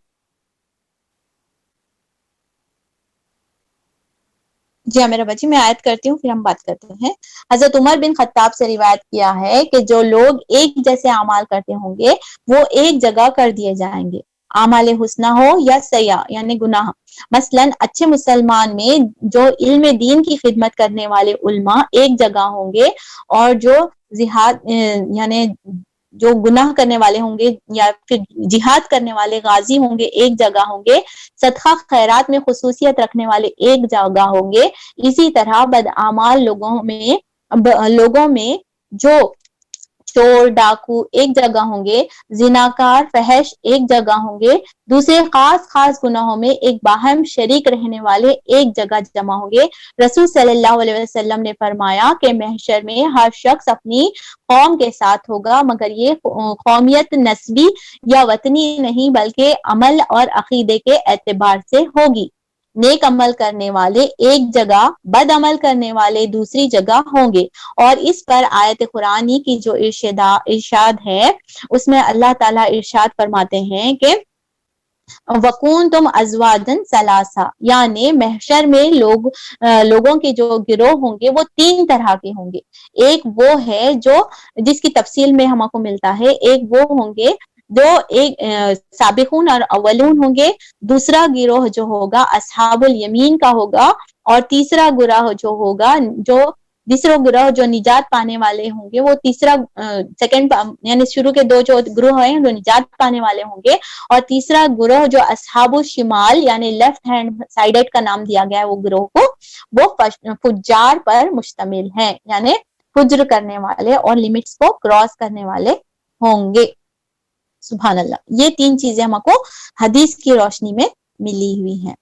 جی ہاں میرا بچی، میں آیت کرتی ہوں پھر ہم بات کرتے ہیں. حضرت عمر بن خطاب سے روایت کیا ہے کہ جو لوگ ایک جیسے اعمال کرتے ہوں گے وہ ایک جگہ کر دیے جائیں گے، اعمال حسنہ ہو یا سیاء یعنی گناہ. مثلاً اچھے مسلمان میں جو علم دین کی خدمت کرنے والے علماء ایک جگہ ہوں گے، اور جو جہاد یعنی جو گناہ کرنے والے ہوں گے یا پھر جہاد کرنے والے غازی ہوں گے ایک جگہ ہوں گے، صدقہ خیرات میں خصوصیت رکھنے والے ایک جگہ ہوں گے. اسی طرح بدعمال لوگوں میں جو چور ڈاکو ایک جگہ ہوں گے، زناکار فحش ایک جگہ ہوں گے، دوسرے خاص گناہوں میں ایک باہم شریک رہنے والے ایک جگہ جمع ہوں گے. رسول صلی اللہ علیہ وسلم نے فرمایا کہ محشر میں ہر شخص اپنی قوم کے ساتھ ہوگا، مگر یہ قومیت نسبی یا وطنی نہیں بلکہ عمل اور عقیدے کے اعتبار سے ہوگی. نیک عمل کرنے والے ایک جگہ، بد عمل کرنے والے دوسری جگہ ہوں گے. اور اس پر آیت قرآنی کی جو ارشاد ہے، اس میں اللہ تعالیٰ ارشاد فرماتے ہیں کہ وَكُونْتُمْ تم ازواجن ثلاثہ، یعنی محشر میں لوگوں کے جو گروہ ہوں گے وہ تین طرح کے ہوں گے. ایک وہ ہے جو جس کی تفصیل میں ہم کو ملتا ہے، ایک وہ ہوں گے جو ایک سابقون اور اولون ہوں گے، دوسرا گروہ جو ہوگا اصحاب الیمین کا ہوگا، اور تیسرا گروہ جو نجات پانے والے ہوں گے، وہ تیسرا سیکنڈ یعنی شروع کے دو جو گروہ ہیں جو نجات پانے والے ہوں گے، اور تیسرا گروہ جو اصحاب الشمال یعنی لیفٹ ہینڈ سائیڈڈ کا نام دیا گیا ہے وہ گروہ کو، وہ فجار پر مشتمل ہے، یعنی فجر کرنے والے اور لمٹس کو کراس کرنے والے ہوں گے. سبحان اللہ. یہ تین چیزیں ہم کو حدیث کی روشنی میں ملی ہوئی ہیں.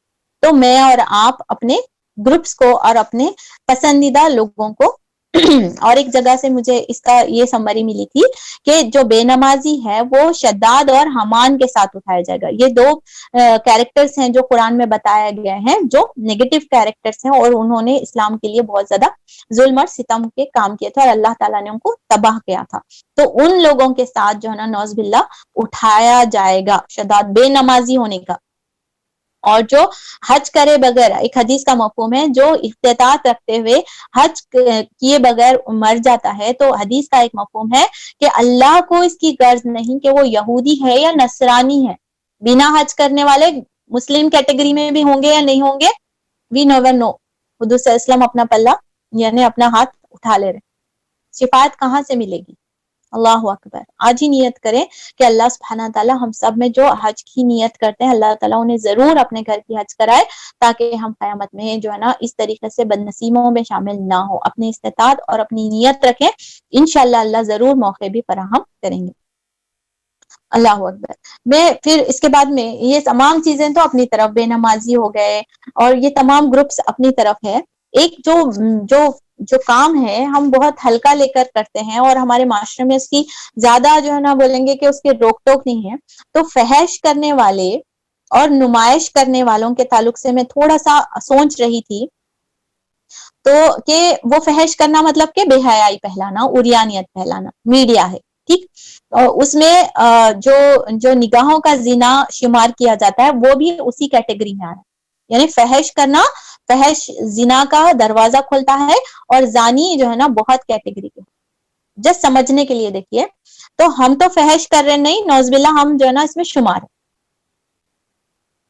تو میں اور آپ اپنے گروپس کو اور اپنے پسندیدہ لوگوں کو اور ایک جگہ سے مجھے اس کا یہ سمری ملی تھی کہ جو بے نمازی ہے وہ شداد اور حمان کے ساتھ اٹھایا جائے گا. یہ دو کیریکٹرز ہیں جو قرآن میں بتایا گیا ہے، جو نیگیٹو کیریکٹرز ہیں، اور انہوں نے اسلام کے لیے بہت زیادہ ظلم اور ستم کے کام کیے تھے اور اللہ تعالیٰ نے ان کو تباہ کیا تھا. تو ان لوگوں کے ساتھ جو ہے نا نعوذ باللہ اٹھایا جائے گا شداد بے نمازی ہونے کا. اور جو حج کرے بغیر، ایک حدیث کا مفہوم ہے، جو استطاعت رکھتے ہوئے حج کیے بغیر مر جاتا ہے، تو حدیث کا ایک مفہوم ہے کہ اللہ کو اس کی غرض نہیں کہ وہ یہودی ہے یا نصرانی ہے. بنا حج کرنے والے مسلم کیٹیگری میں بھی ہوں گے یا نہیں ہوں گے، وی نیور نو. حضور صلی اللہ علیہ وسلم اپنا پلہ یعنی اپنا ہاتھ اٹھا لے رہے. شفاعت کہاں سے ملے گی؟ اللہ اکبر. آج ہی نیت کریں کہ اللہ سبحانہ تعالیٰ ہم سب میں جو حج کی نیت کرتے ہیں اللہ تعالیٰ انہیں ضرور اپنے گھر کی حج کرائے، تاکہ ہم قیامت میں جو ہے نا اس طریقے سے بد نصیبوں میں شامل نہ ہو. اپنی استطاعت اور اپنی نیت رکھیں، انشاءاللہ اللہ ضرور موقع بھی فراہم کریں گے. اللہ اکبر. میں پھر اس کے بعد میں یہ تمام چیزیں تو اپنی طرف، بے نمازی ہو گئے اور یہ تمام گروپس اپنی طرف ہے. ایک جو کام ہے ہم بہت ہلکا لے کر کرتے ہیں اور ہمارے معاشرے میں اس کی زیادہ جو ہے نا بولیں گے کہ اس کی روک ٹوک نہیں ہے. تو فحش کرنے والے اور نمائش کرنے والوں کے تعلق سے میں تھوڑا سا سوچ رہی تھی، تو کہ وہ فحش کرنا مطلب کہ بے حیائی پھیلانا، عریانیت پھیلانا، میڈیا ہے ٹھیک. اس میں جو نگاہوں کا زنا شمار کیا جاتا ہے وہ بھی اسی کیٹیگری میں آ رہا ہے. یعنی فحش کرنا، فحش زنا کا دروازہ کھولتا ہے، اور زانی جو ہے نا بہت کیٹیگری کے، جس سمجھنے کے لیے دیکھیے، تو ہم تو فحش کر رہے نہیں، نوز باللہ ہم جو ہے نا اس میں شمار ہے،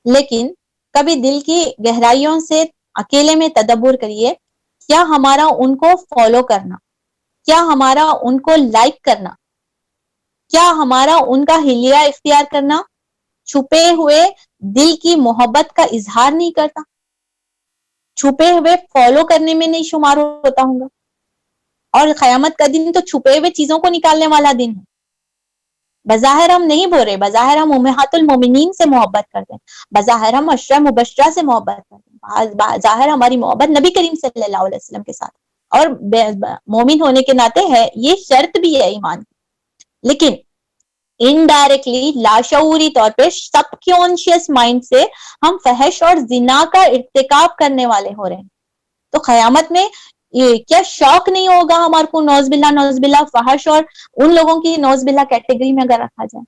لیکن کبھی دل کی گہرائیوں سے اکیلے میں تدبر کریے، کیا ہمارا ان کو فالو کرنا، کیا ہمارا ان کو لائک کرنا، کیا ہمارا ان کا حلیہ اختیار کرنا چھپے ہوئے دل کی محبت کا اظہار نہیں کرتا، چھپے ہوئے فالو کرنے میں نہیں شمار ہوتا ہوں گا؟ اور قیامت کا دن تو چھپے ہوئے چیزوں کو نکالنے والا دن ہے. بظاہر ہم نہیں بول رہے، بظاہر ہم امہات المومنین سے محبت کرتے ہیں، بظاہر ہم عشرہ مبشرہ سے محبت کرتے ہیں، بظاہر ہماری محبت نبی کریم صلی اللہ علیہ وسلم کے ساتھ، اور مومن ہونے کے ناطے ہے، یہ شرط بھی ہے ایمان کی، لیکن انڈائریکٹلی لاشعوری طور پہ سب کانشیس مائنڈ سے ہم فحش اور زنا کا ارتکاب کرنے والے ہو رہے ہیں. تو قیامت میں کیا شوق نہیں ہوگا ہمارے کو نوز باللہ فحش اور ان لوگوں کی نوز باللہ کیٹیگری میں اگر رکھا جائے؟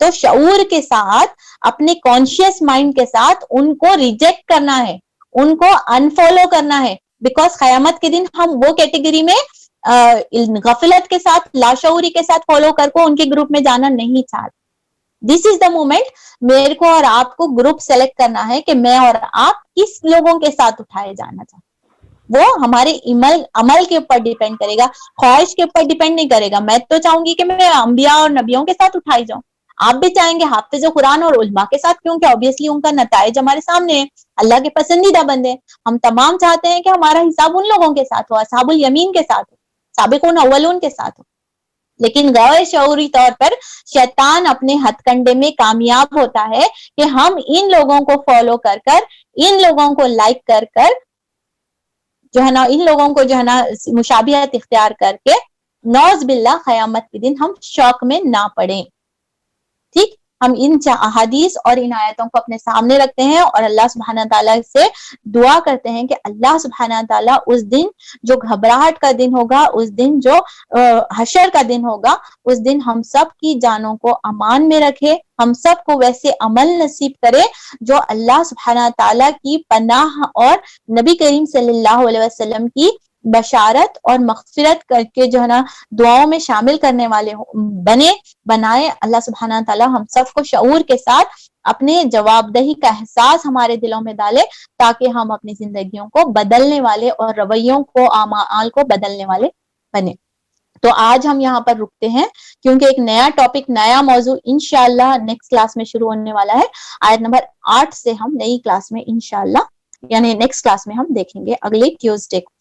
تو شعور کے ساتھ، اپنے کانشیس مائنڈ کے ساتھ ان کو ریجیکٹ کرنا ہے، ان کو انفالو کرنا ہے، بیکاز قیامت کے دن ہم وہ کیٹیگری میں غفلت کے ساتھ، لاشعوری کے ساتھ فالو کر کو ان کے گروپ میں جانا نہیں چاہتے. دس از دا مومنٹ میرے کو اور آپ کو گروپ سلیکٹ کرنا ہے کہ میں اور آپ کس لوگوں کے ساتھ اٹھائے جانا چاہتے. وہ ہمارے عمل کے اوپر ڈیپینڈ کرے گا، خواہش کے اوپر ڈیپینڈ نہیں کرے گا. میں تو چاہوں گی کہ میں انبیاء اور نبیوں کے ساتھ اٹھائی جاؤں، آپ بھی چاہیں گے حافظ قرآن اور علماء کے ساتھ، کیونکہ obviously ان کا نتائج ہمارے سامنے ہے، اللہ کے پسندیدہ بندے. ہم تمام چاہتے ہیں کہ ہمارا حساب ان لوگوں کے ساتھ ہو، اصحاب الیمین کے ساتھ ہو، سابقون اولون کے ساتھ ہو. لیکن غیر شعوری طور پر شیطان اپنے ہتھ کنڈے میں کامیاب ہوتا ہے کہ ہم ان لوگوں کو فالو کر کر، ان لوگوں کو لائک کر کر جو ہے نا، ان لوگوں کو جو ہے نا مشابہت اختیار کر کے نوز باللہ قیامت کے دن ہم شوق میں نہ پڑیں. ٹھیک، ہم ان احادیث اور ان آیتوں کو اپنے سامنے رکھتے ہیں اور اللہ سبحانہ تعالیٰ سے دعا کرتے ہیں کہ اللہ سبحانہ تعالیٰ اس دن جو گھبراہٹ کا دن ہوگا، اس دن جو حشر کا دن ہوگا، اس دن ہم سب کی جانوں کو امان میں رکھے، ہم سب کو ویسے عمل نصیب کرے جو اللہ سبحانہ تعالیٰ کی پناہ اور نبی کریم صلی اللہ علیہ وسلم کی بشارت اور مغفرت کر کے جو ہے نا دعاؤں میں شامل کرنے والے بنائے. اللہ سبحانہ تعالیٰ ہم سب کو شعور کے ساتھ اپنے جواب دہی کا احساس ہمارے دلوں میں ڈالے، تاکہ ہم اپنی زندگیوں کو بدلنے والے اور رویوں کو، اعمال کو بدلنے والے بنے. تو آج ہم یہاں پر رکتے ہیں، کیونکہ ایک نیا ٹاپک، نیا موضوع انشاءاللہ نیکسٹ کلاس میں شروع ہونے والا ہے. آیت نمبر 8 سے ہم نئی کلاس میں انشاءاللہ، یعنی نیکسٹ کلاس میں ہم دیکھیں گے اگلے ٹیوزڈے کو.